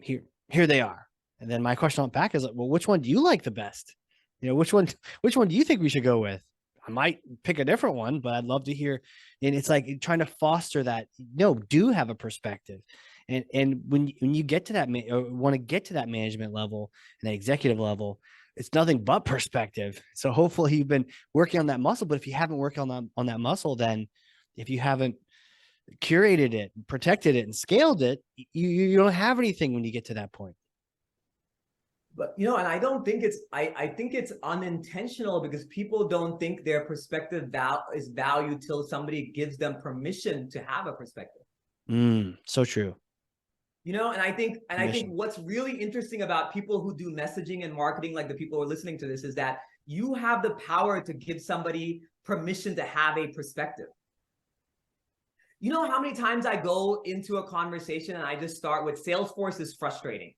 A: here they are. And then my question on back is like, well, which one do you like the best? You know, which one do you think we should go with? I might pick a different one, but I'd love to hear. And it's like trying to foster that, no, do have a perspective. And when you get to that, or want to get to that management level and that executive level, it's nothing but perspective. So hopefully you've been working on that muscle, but if you haven't worked on that muscle, then if you haven't curated it, protected it, and scaled it, you don't have anything when you get to that point.
B: But, you know, and I don't think I think it's unintentional, because people don't think their perspective is valued till somebody gives them permission to have a perspective.
A: So true.
B: You know, and I think what's really interesting about people who do messaging and marketing, like the people who are listening to this, is that you have the power to give somebody permission to have a perspective. You know how many times I go into a conversation and I just start with, Salesforce is frustrating.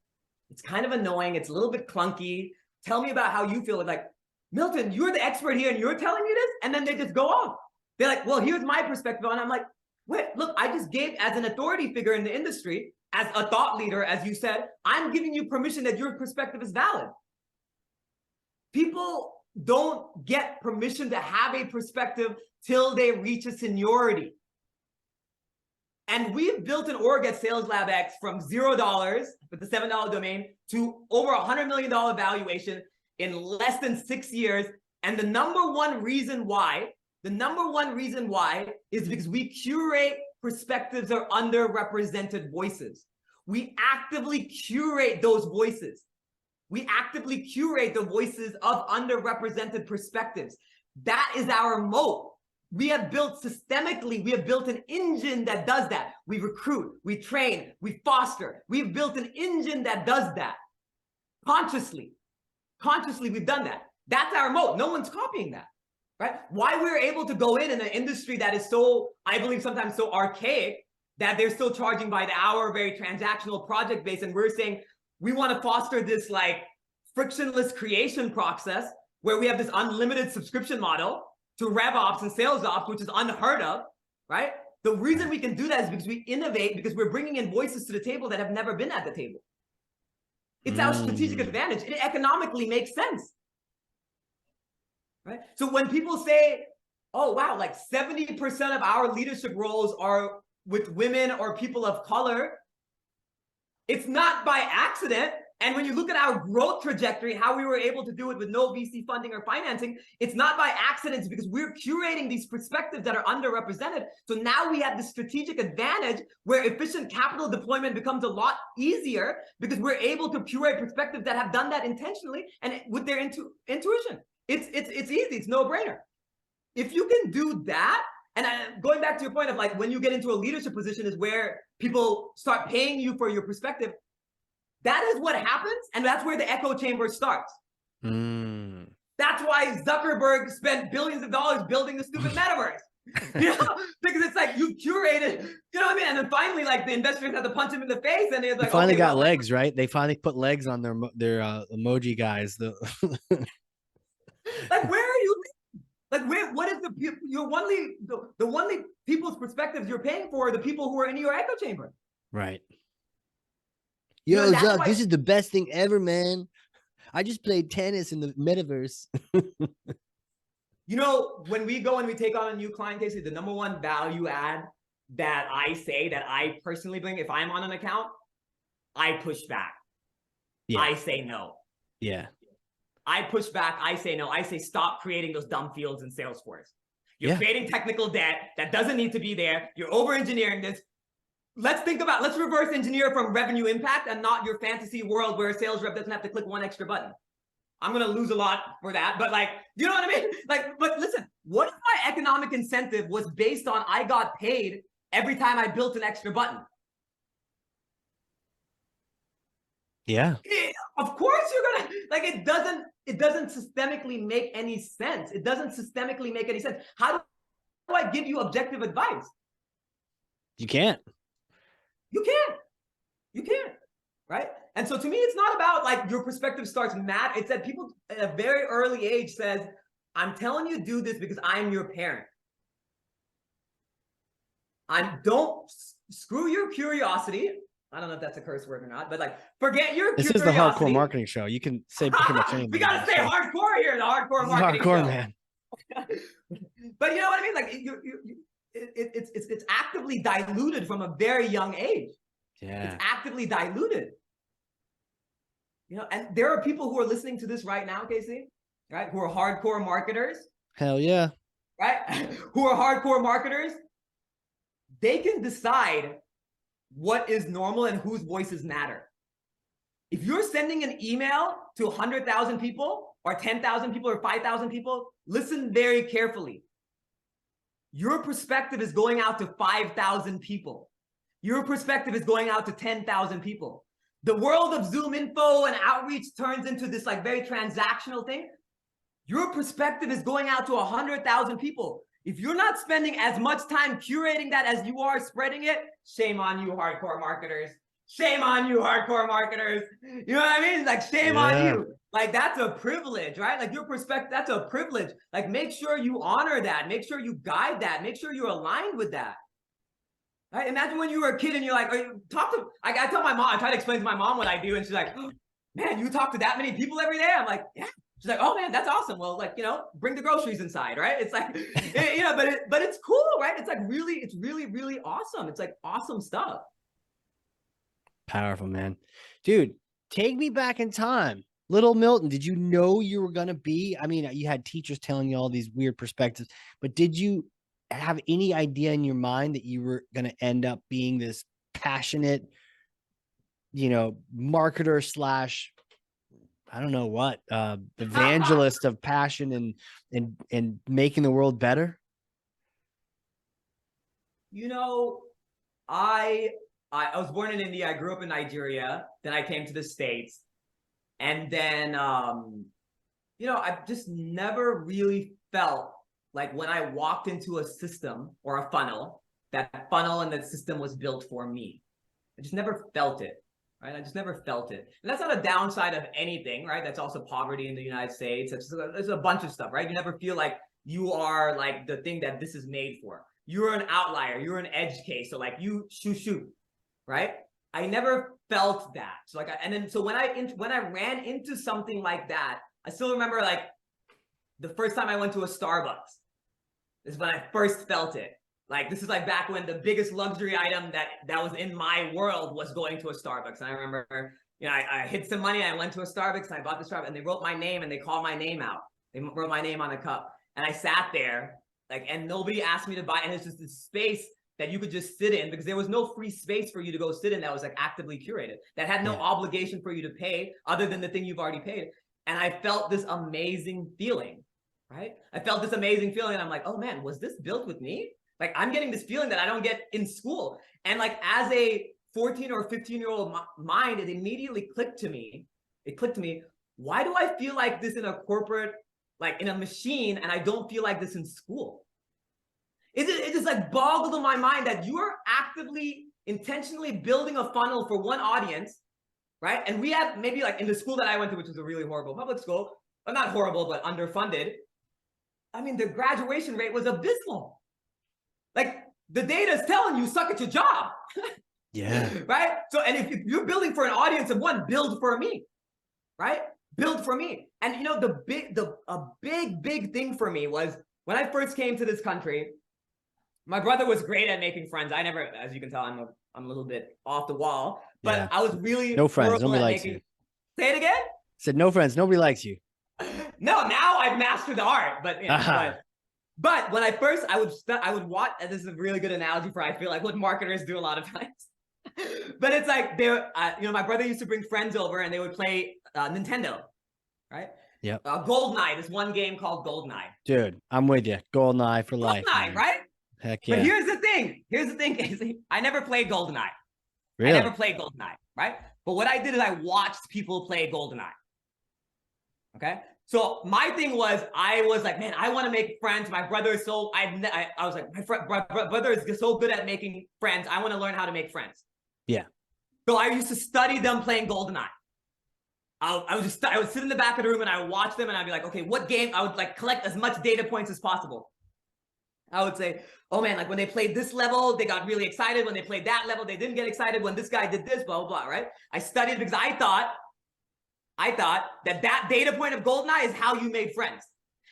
B: It's kind of annoying. It's a little bit clunky. Tell me about how you feel. Like, Milton, you're the expert here and you're telling me this? And then they just go off. They're like, well, here's my perspective. And I'm like, wait, look, I just gave, as an authority figure in the industry, as a thought leader, as you said, I'm giving you permission that your perspective is valid. People don't get permission to have a perspective till they reach a seniority. And we've built an org at SalesLabX from $0 with the $7 domain to over $100 million valuation in less than 6 years. And the number one reason why is because we curate perspectives or underrepresented voices. We actively curate those voices. We actively curate the voices of underrepresented perspectives. That is our moat. We have built systemically, we have built an engine that does that. We recruit, we train, we foster. We've built an engine that does that. Consciously, we've done that. That's our moat. No one's copying that. Right? Why we're able to go in an industry that is so, I believe, sometimes so archaic, that they're still charging by the hour, very transactional, project based, and we're saying we want to foster this like frictionless creation process. where we have this unlimited subscription model to rev ops and sales ops, which is unheard of, right? The reason we can do that is because we innovate, because we're bringing in voices to the table that have never been at the table. It's our strategic advantage. It economically makes sense, right? So when people say, oh, wow, like 70% of our leadership roles are with women or people of color, it's not by accident. And when you look at our growth trajectory, how we were able to do it with no VC funding or financing, it's not by accident, because we're curating these perspectives that are underrepresented. So now we have the strategic advantage where efficient capital deployment becomes a lot easier, because we're able to curate perspectives that have done that intentionally and with their intuition. It's easy, it's no brainer. If you can do that, and going back to your point of like, when you get into a leadership position is where people start paying you for your perspective. That is what happens, and that's where the echo chamber starts. That's why Zuckerberg spent billions of dollars building the stupid metaverse. You know, because it's like you curated, you know what I mean? And then finally, like the investors had to punch him in the face, and they're like,
A: they finally
B: okay,
A: got legs, right? They finally put legs on their emoji guys.
B: Like, where are you? Like, what is the only people's perspectives you're paying for are the people who are in your echo chamber,
A: right?
B: You
A: Yo,
B: know,
A: Zuck, this is the best thing ever, man. I just played tennis in the metaverse.
B: You know, when we go and we take on a new client, Casey, the number one value add that I say, that I personally bring, if I'm on an account, I push back. Yeah. I say no.
A: Yeah.
B: I push back. I say no. I say, stop creating those dumb fields in Salesforce. You're creating technical debt that doesn't need to be there. You're over-engineering this. Let's reverse engineer from revenue impact and not your fantasy world where a sales rep doesn't have to click one extra button. I'm going to lose a lot for that. But like, you know what I mean? Like, but listen, what if my economic incentive was based on I got paid every time I built an extra button?
A: Yeah.
B: Of course you're going to, like, it doesn't systemically make any sense. It doesn't systemically make any sense. How do I give you objective advice?
A: You can't.
B: You can't, right? And so to me, it's not about like your perspective starts mad. It's that people at a very early age says, I'm telling you do this because I'm your parent. Don't screw your curiosity. I don't know if that's a curse word or not, but like, forget your curiosity.
A: This is the hardcore marketing show. You can say pretty much anything.
B: We got to stay hardcore here, the hardcore marketing
A: hardcore,
B: show.
A: Man.
B: But you know what I mean? Like it's actively diluted from a very young age.
A: Yeah.
B: It's actively diluted. You know, and there are people who are listening to this right now, Casey, right? Who are hardcore marketers.
A: Hell yeah.
B: Right? Who are hardcore marketers. They can decide what is normal and whose voices matter. If you're sending an email to 100,000 people or 10,000 people or 5,000 people, listen very carefully. Your perspective is going out to 5,000 people. Your perspective is going out to 10,000 people. The world of Zoom info and outreach turns into this like very transactional thing. Your perspective is going out to 100,000 people. If you're not spending as much time curating that as you are spreading it, shame on you, hardcore marketers. Shame on you, hardcore marketers. You know what I mean? Like, shame on you. Like, that's a privilege, right? Like, your perspective, that's a privilege. Like, make sure you honor that. Make sure you guide that. Make sure you're aligned with that. Right? Imagine when you were a kid and you're like, I tell my mom, I try to explain to my mom what I do, and she's like, oh, man, you talk to that many people every day? I'm like, yeah. She's like, oh man, that's awesome. Well, like, you know, bring the groceries inside, right? It's like, you know, but it's cool, right? It's like it's really, really awesome. It's like awesome stuff.
A: Powerful, man. Dude, take me back in time. Little Milton, did you know you were going to be? I mean, you had teachers telling you all these weird perspectives, but did you have any idea in your mind that you were going to end up being this passionate, you know, marketer slash, I don't know what, evangelist of passion and making the world better? You know,
B: I was born in India. I grew up in Nigeria. Then I came to the States. And then, you know, I've just never really felt like when I walked into a system or a funnel, that funnel and that system was built for me. I just never felt it, right? I just never felt it. And that's not a downside of anything, right? That's also poverty in the United States. There's a bunch of stuff, right? You never feel like you are like the thing that this is made for. You're an outlier. You're an edge case. So like you shoot, right? I never felt that. So like, so when I ran into something like that, I still remember like the first time I went to a Starbucks is when I first felt it. Like this is like back when the biggest luxury item that was in my world was going to a Starbucks. And I remember, you know, I hid some money. I went to a Starbucks and I bought the Starbucks and they wrote my name and they called my name out. They wrote my name on the cup and I sat there like, and nobody asked me to buy. And it's just this space that you could just sit in because there was no free space for you to go sit in that was like actively curated, that had no obligation for you to pay other than the thing you've already paid. And I felt this amazing feeling, right? I felt this amazing feeling. And I'm like, oh man, was this built with me? Like I'm getting this feeling that I don't get in school. And like as a 14 or 15-year-old mind, it immediately clicked to me. Why do I feel like this in a corporate, like in a machine, and I don't feel like this in school? It just like boggled in my mind that you are actively, intentionally building a funnel for one audience, right? And we have maybe like in the school that I went to, which was a really horrible public school, but not horrible, but underfunded. I mean, the graduation rate was abysmal. Like the data is telling you suck at your job.
A: Yeah.
B: Right? So, and if you're building for an audience of one, build for me, right? Build for me. And you know, a big thing for me was when I first came to this country, my brother was great at making friends. I never, as you can tell, I'm a little bit off the wall, but I was really
A: no friends. Nobody likes you.
B: Say it again.
A: Said no friends. Nobody likes you.
B: No, now I've mastered the art, but you know, but when I first, I would watch, and this is a really good analogy for I feel like what marketers do a lot of times. But it's like you know, my brother used to bring friends over and they would play Nintendo, right?
A: Yeah.
B: GoldenEye. This one game called GoldenEye.
A: Dude, I'm with you. GoldenEye for life.
B: GoldenEye, right?
A: Heck yeah.
B: But here's the thing, Casey. I never played GoldenEye.
A: Really?
B: I never played GoldenEye, right? But what I did is I watched people play GoldenEye. Okay? So my thing was, I was like, man, I want to make friends. My brother is so, I was like, my brother is so good at making friends. I want to learn how to make friends.
A: Yeah.
B: So I used to study them playing GoldenEye. I would sit in the back of the room and I would watch them and I'd be like, okay, what game? I would like collect as much data points as possible. I would say, oh man, like when they played this level, they got really excited. When they played that level, they didn't get excited. When this guy did this, blah, blah, blah, right? I studied because I thought that data point of GoldenEye is how you made friends.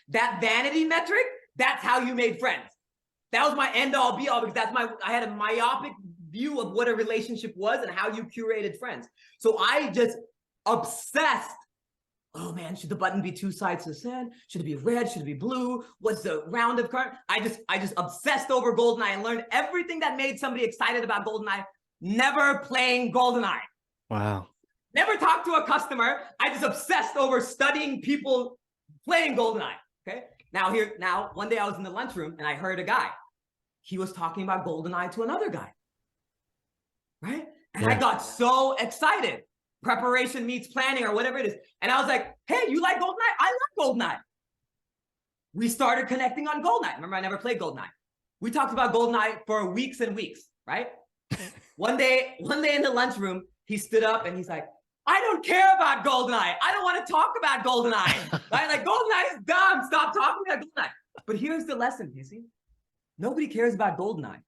B: That vanity metric, that's how you made friends. That was my end all be all because I had a myopic view of what a relationship was and how you curated friends. So I just obsessed. Oh man, should the button be two sides to the sand? Should it be red? Should it be blue? What's the round of current? I just obsessed over GoldenEye and learned everything that made somebody excited about GoldenEye, never playing GoldenEye.
A: Wow.
B: Never talked to a customer. I just obsessed over studying people playing GoldenEye. Okay. Now, one day I was in the lunchroom and I heard a guy. He was talking about GoldenEye to another guy. Right? And I got so excited. Preparation meets planning or whatever it is. And I was like, hey, you like GoldenEye? I like GoldenEye. We started connecting on GoldenEye. Remember, I never played GoldenEye. We talked about GoldenEye for weeks and weeks, right? One day in the lunchroom, he stood up and he's like, I don't care about GoldenEye. I don't want to talk about GoldenEye. Right? Like, GoldenEye is dumb. Stop talking about GoldenEye. But here's the lesson, you see? Nobody cares about GoldenEye.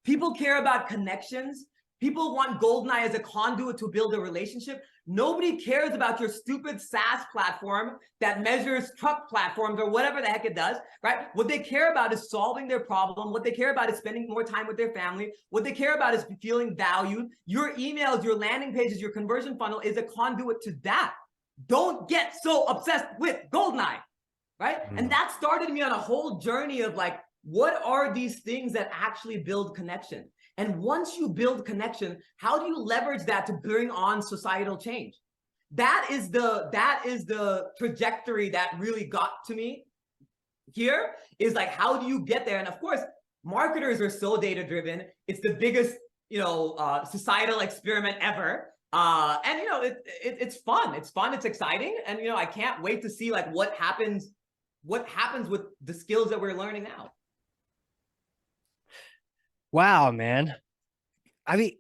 B: People care about connections. People want GoldenEye as a conduit to build a relationship. Nobody cares about your stupid SaaS platform that measures truck platforms or whatever the heck it does, right? What they care about is solving their problem. What they care about is spending more time with their family. What they care about is feeling valued. Your emails, your landing pages, your conversion funnel is a conduit to that. Don't get so obsessed with GoldenEye, right? And that started me on a whole journey of like, what are these things that actually build connection? And once you build connection, how do you leverage that to bring on societal change? That is the trajectory that really got to me here, is like, how do you get there? And of course, marketers are so data driven. It's the biggest, societal experiment ever. And it's fun. It's fun. It's exciting. And I can't wait to see like what happens with the skills that we're learning now.
A: Wow, man. I mean,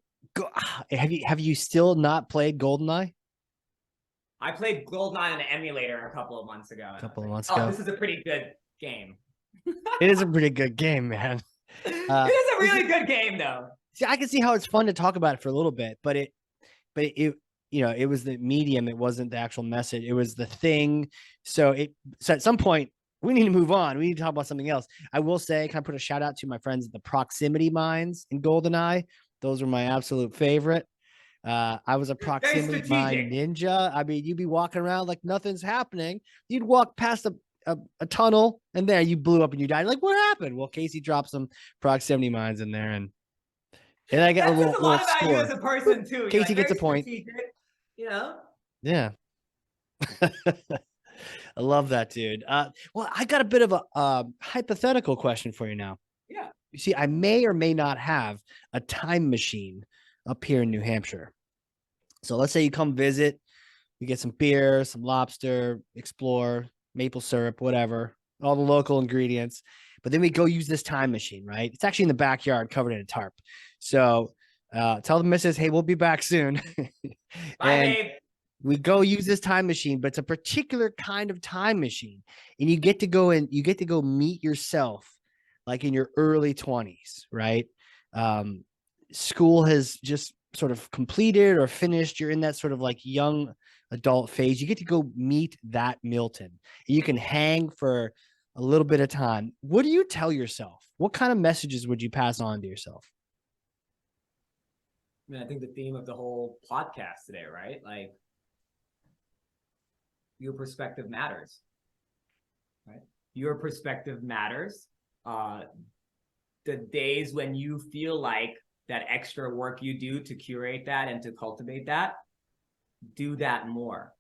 A: Have you still not played GoldenEye?
B: I played GoldenEye on the emulator a couple of months ago.
A: A couple of months
B: oh,
A: ago.
B: this is a pretty good game.
A: It is a pretty good game, man.
B: It is a really good game, though.
A: See, I can see how it's fun to talk about it for a little bit, but it it was the medium. It wasn't the actual message. It was the thing. So at some point we need to move on. We need to talk about something else. I will say, can I put a shout out to my friends at the proximity mines in GoldenEye? Those were my absolute favorite. I was a proximity mine ninja. I mean, you'd be walking around like nothing's happening. You'd walk past a tunnel, and there you blew up and you died. Like, what happened? Well, Casey dropped some proximity mines in there, and I get
B: that
A: a little,
B: says a lot about
A: score.
B: you as a person too.
A: Casey
B: like
A: gets a point.
B: You know?
A: Yeah. I love that, dude. Well, I got a bit of a hypothetical question for you now.
B: Yeah.
A: You see, I may or may not have a time machine up here in New Hampshire. So let's say you come visit, you get some beer, some lobster, explore, maple syrup, whatever, all the local ingredients. But then we go use this time machine, right? It's actually in the backyard covered in a tarp. So tell the missus, hey, we'll be back soon.
B: Bye, babe.
A: We go use this time machine, but it's a particular kind of time machine. And you get to go meet yourself like in your early 20s, right? School has just sort of completed or finished. You're in that sort of like young adult phase. You get to go meet that Milton. You can hang for a little bit of time. What do you tell yourself? What kind of messages would you pass on to yourself?
B: I mean, I think the theme of the whole podcast today, right? Like, your perspective matters, right? Your perspective matters. The days when you feel like that extra work you do to curate that and to cultivate that, do that more,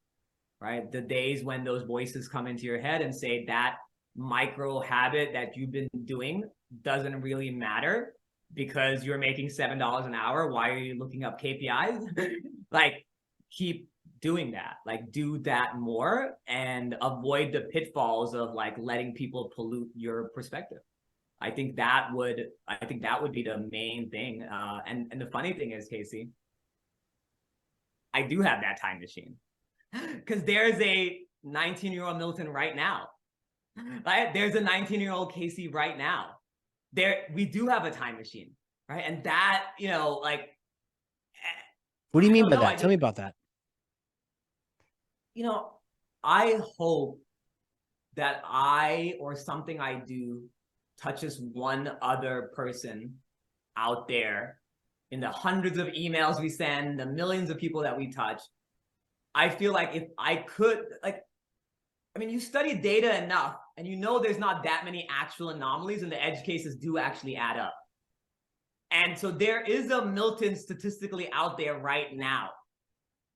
B: right? The days when those voices come into your head and say that micro habit that you've been doing doesn't really matter because you're making $7 an hour. Why are you looking up KPIs? Like, keep doing that. Like, do that more and avoid the pitfalls of like letting people pollute your perspective. I think that would be the main thing. And the funny thing is, Casey, I do have that time machine because there's a 19-year-old Milton right now. Right? There's a 19-year-old Casey right now. We do have a time machine, right? And that, like.
A: What do you mean by that? Tell me about that.
B: I hope that I or something I do touches one other person out there in the hundreds of emails we send, the millions of people that we touch. I feel like if I could, you study data enough and there's not that many actual anomalies and the edge cases do actually add up. And so there is a Milton statistically out there right now.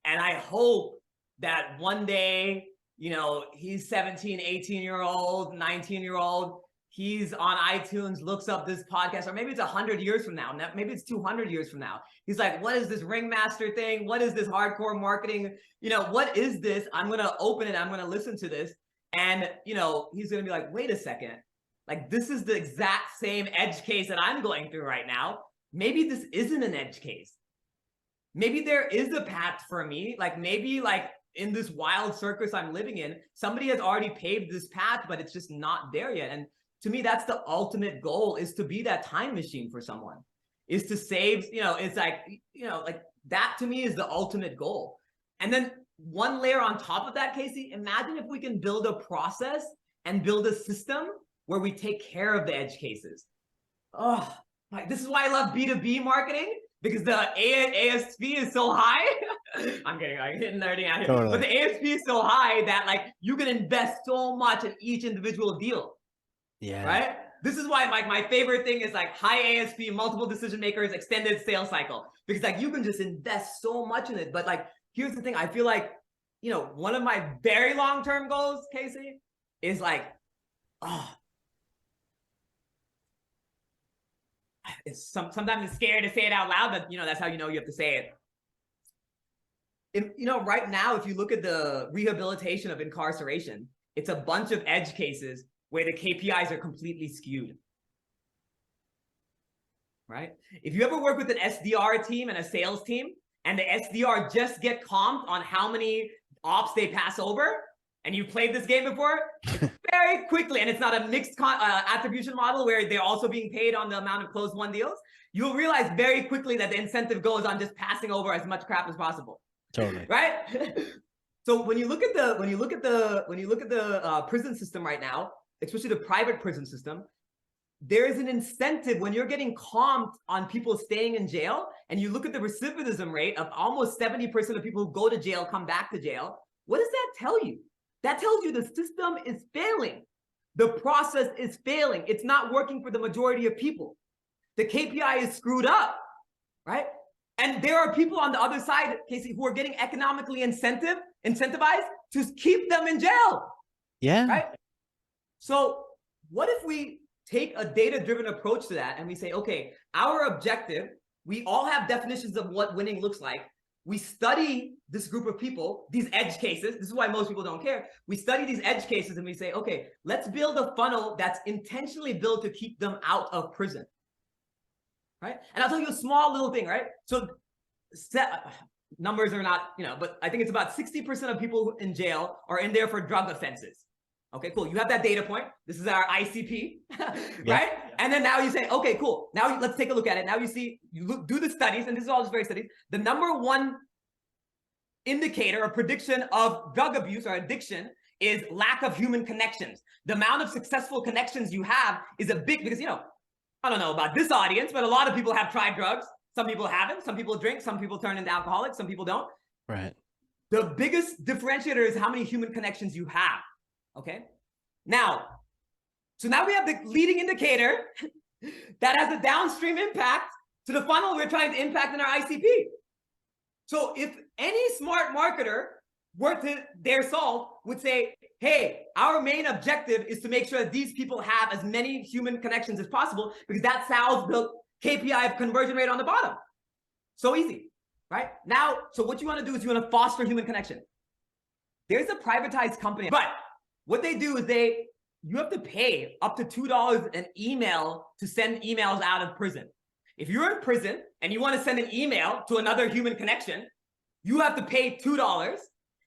B: And I hope that one day, he's 17, 18-year-old, 19-year-old, he's on iTunes, looks up this podcast, or maybe it's 100 years from now, maybe it's 200 years from now. He's like, what is this ringmaster thing? What is this hardcore marketing? What is this? I'm going to open it. I'm going to listen to this. And, he's going to be like, wait a second. Like, this is the exact same edge case that I'm going through right now. Maybe this isn't an edge case. Maybe there is a path for me. Like, maybe like in this wild circus I'm living in, somebody has already paved this path, but it's just not there yet. And to me, that's the ultimate goal, is to be that time machine for someone, is to save, it's like, like that to me is the ultimate goal. And then one layer on top of that, Casey, imagine if we can build a process and build a system where we take care of the edge cases. Oh, this is why I love B2B marketing, because the ASP is so high. I'm getting like hitting nerdy out here. Totally. But the ASP is so high that like you can invest so much in each individual deal.
A: Yeah.
B: Right? This is why like my favorite thing is like high ASP, multiple decision makers, extended sales cycle. Because like you can just invest so much in it. But like, here's the thing. I feel like, one of my very long-term goals, Casey, is like, sometimes it's scary to say it out loud, but that's how you have to say it. Right now, if you look at the rehabilitation of incarceration, it's a bunch of edge cases where the KPIs are completely skewed. right? If you ever work with an SDR team and a sales team, and the SDR just get comped on how many ops they pass over, and you played this game before, very quickly, and it's not a mixed attribution model where they're also being paid on the amount of closed won deals, you'll realize very quickly that the incentive goes on just passing over as much crap as possible.
A: Totally.
B: Right? So when you look at the prison system right now, especially the private prison system, there is an incentive when you're getting comped on people staying in jail, and you look at the recidivism rate of almost 70% of people who go to jail come back to jail. What does that tell you? That tells you the system is failing. The process is failing. It's not working for the majority of people. The KPI is screwed up, right? And there are people on the other side, Casey, who are getting economically incentivized to keep them in jail.
A: Yeah.
B: Right? So what if we take a data-driven approach to that and we say, okay, our objective, we all have definitions of what winning looks like. We study this group of people, these edge cases. This is why most people don't care. We study these edge cases and we say, okay, let's build a funnel that's intentionally built to keep them out of prison. Right? And I'll tell you a small little thing, right? So numbers are not, but I think it's about 60% of people in jail are in there for drug offenses. Okay, cool. You have that data point. This is our ICP, right? Yeah. And then now you say, okay, cool. Now let's take a look at it. Now you see, do the studies, and this is all just very studies. The number one indicator or prediction of drug abuse or addiction is lack of human connections. The amount of successful connections you have is a big, because, I don't know about this audience, but a lot of people have tried drugs. Some people haven't. Some people drink. Some people turn into alcoholics. Some people don't.
A: Right.
B: The biggest differentiator is how many human connections you have. Okay. So now we have the leading indicator that has a downstream impact to the funnel we're trying to impact in our ICP. So if any smart marketer worth their salt would say, hey, our main objective is to make sure that these people have as many human connections as possible, because that solves the KPI of conversion rate on the bottom. So easy, right? Now, so what you want to do is you want to foster human connection. There's a privatized company, but what they do is you have to pay up to $2 an email to send emails out of prison. If you're in prison and you want to send an email to another human connection, you have to pay $2.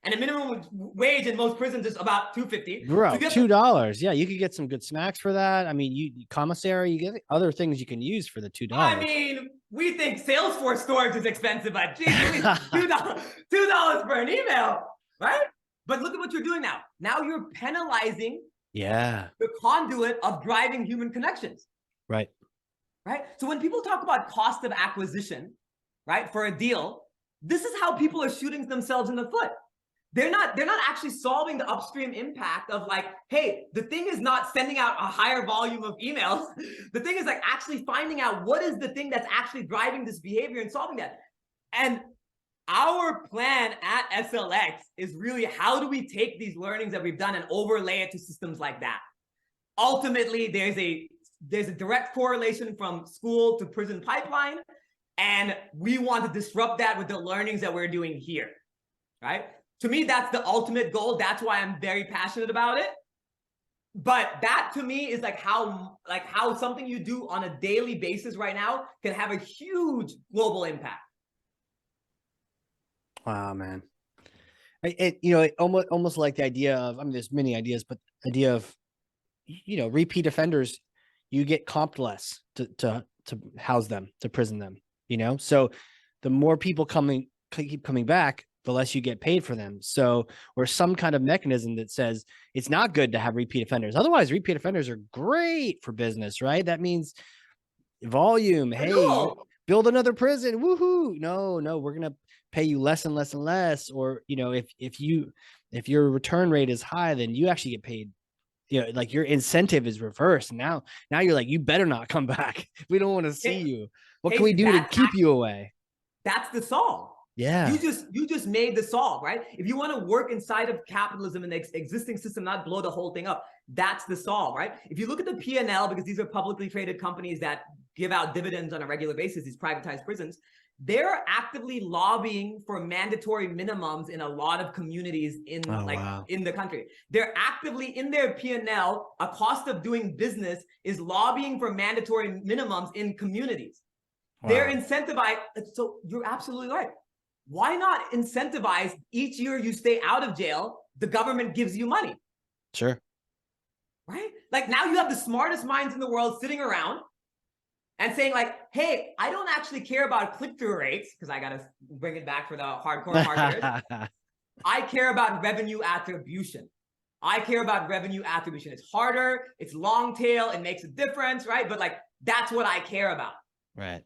B: And the minimum wage in most prisons is about $2.50.
A: Bro, $2. Yeah, you could get some good snacks for that. I mean, you commissary, you get other things you can use for the $2.
B: I mean, we think Salesforce storage is expensive, but geez, $2 for an email, right? But look at what you're doing now. Now you're penalizing the conduit of driving human connections.
A: Right.
B: Right. So when people talk about cost of acquisition, right, for a deal, this is how people are shooting themselves in the foot. They're not actually solving the upstream impact of like, hey, the thing is not sending out a higher volume of emails. The thing is like actually finding out what is the thing that's actually driving this behavior and solving that. And our plan at SLX is really, how do we take these learnings that we've done and overlay it to systems like that? Ultimately, there's a direct correlation from school to prison pipeline, and we want to disrupt that with the learnings that we're doing here, right? To me, that's the ultimate goal. That's why I'm very passionate about it. But that to me is like how something you do on a daily basis right now can have a huge global impact.
A: Wow, man. It almost like the idea of, I mean, there's many ideas, but the idea of, repeat offenders, you get comped less to house them, to prison them, So the more people keep coming back, the less you get paid for them. So, or some kind of mechanism that says it's not good to have repeat offenders. Otherwise, repeat offenders are great for business, right? That means volume. Hey, build another prison. Woohoo. No, we're going to pay you less and less and less. Or, if your return rate is high, then you actually get paid. Like your incentive is reversed. Now you're like, you better not come back. We don't want to see you. What can we do to keep you away?
B: That's the solve.
A: Yeah.
B: You just made the solve, right? If you want to work inside of capitalism and the existing system, not blow the whole thing up, that's the solve, right? If you look at the P&L, because these are publicly traded companies that give out dividends on a regular basis, these privatized prisons, they're actively lobbying for mandatory minimums in a lot of communities in the country. They're actively in their P&L, a cost of doing business is lobbying for mandatory minimums in communities. They're
A: Wow.
B: incentivized. So you're absolutely right. Why not incentivize each year you stay out of jail, the government gives you money?
A: Sure.
B: Right? Like now you have the smartest minds in the world sitting around and saying like, hey, I don't actually care about click-through rates because I got to bring it back for the hardcore marketers. I care about revenue attribution. I care about revenue attribution. It's harder, it's long tail, it makes a difference, right? But like, that's what I care about.
A: Right.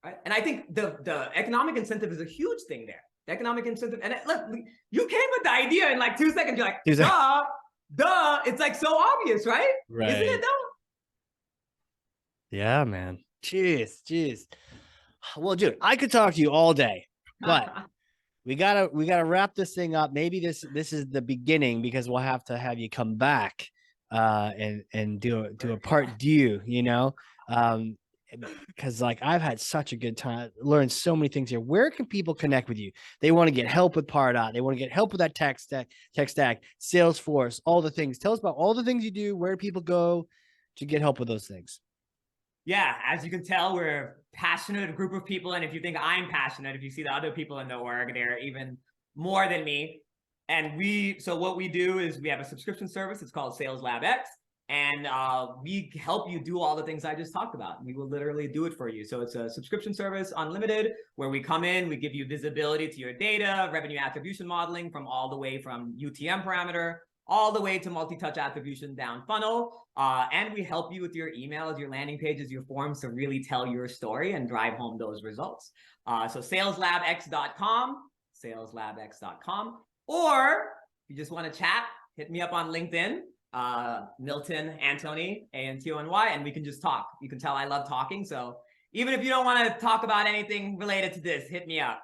B: Right? And I think the economic incentive is a huge thing there. The economic incentive, and look, you came with the idea in like 2 seconds. You're like, duh. It's like so obvious, right?
A: Right.
B: Isn't it though?
A: Yeah, man. Jeez. Well, dude, I could talk to you all day, but we gotta wrap this thing up. Maybe this is the beginning because we'll have to have you come back and do a part due, you know. Because like I've had such a good time, learned so many things here. Where can people connect with you? They want to get help with Pardot. They want to get help with that tech stack, Salesforce, all the things. Tell us about all the things you do, where people go to get help with those things.
B: Yeah, as you can tell, we're a passionate group of people. And if you think I'm passionate, if you see the other people in the org, they're even more than me. And so what we do is we have a subscription service. It's called SalesLabX. And we help you do all the things I just talked about. We will literally do it for you. So it's a subscription service, unlimited, where we come in, we give you visibility to your data, revenue attribution modeling from all the way from UTM parameter, all the way to multi-touch attribution down funnel. And we help you with your emails, your landing pages, your forms to really tell your story and drive home those results. So SalesLabX.com, SalesLabX.com. Or if you just want to chat, hit me up on LinkedIn. Milton Antony, Antony, and we can just talk. You can tell I love talking. So even if you don't want to talk about anything related to this, hit me up.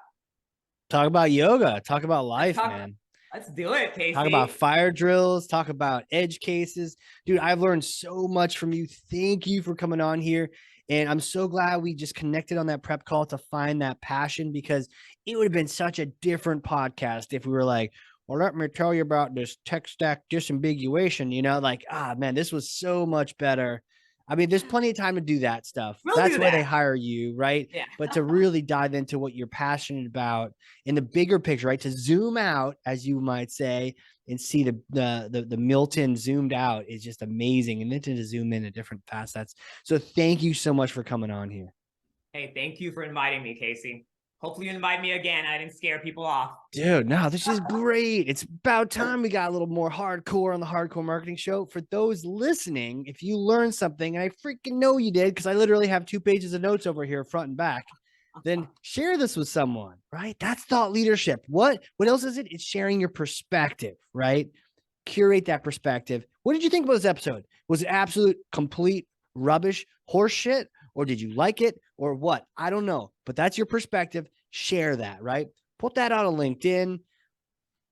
A: Talk about yoga. Talk about life, man.
B: Let's do it, Casey.
A: Talk about fire drills. Talk about edge cases. Dude, I've learned so much from you. Thank you for coming on here. And I'm so glad we just connected on that prep call to find that passion, because it would have been such a different podcast if we were like, well, let me tell you about this tech stack disambiguation, you know, like, man, this was so much better. I mean, there's plenty of time to do that stuff. That's why they hire you, right?
B: Yeah.
A: But to really dive into what you're passionate about in the bigger picture, right? To zoom out, as you might say, and see the Milton zoomed out is just amazing. And then to zoom in a different facets. So thank you so much for coming on here.
B: Hey, thank you for inviting me, Casey. Hopefully you invite me again. I didn't scare people off.
A: Dude, no, this is great. It's about time we got a little more hardcore on the Hardcore Marketing Show. For those listening, if you learned something, and I freaking know you did, because I literally have 2 pages of notes over here, front and back, then share this with someone, right? That's thought leadership. What else is it? It's sharing your perspective, right? Curate that perspective. What did you think about this episode? Was it absolute, complete rubbish, horse shit? Or did you like it or what? I don't know, but that's your perspective. Share that, right? Put that out on LinkedIn.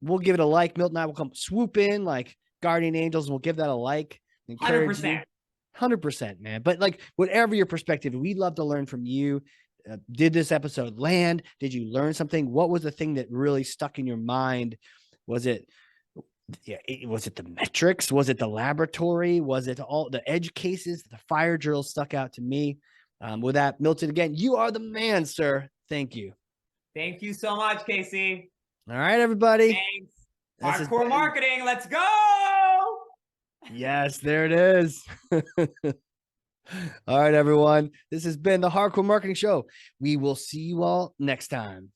A: We'll give it a like. Milton and I will come swoop in like guardian angels and we'll give that a like.
B: 100%.
A: 100%, man. But like whatever your perspective, we'd love to learn from you. Did this episode land? Did you learn something? What was the thing that really stuck in your mind? Was it the metrics? Was it the laboratory? Was it all the edge cases? The fire drills stuck out to me. With that, Milton, again, you are the man, sir. Thank you.
B: Thank you so much, Casey.
A: All right, everybody.
B: Thanks. Hardcore marketing. Let's go.
A: Yes, there it is. All right, everyone. This has been the Hardcore Marketing Show. We will see you all next time.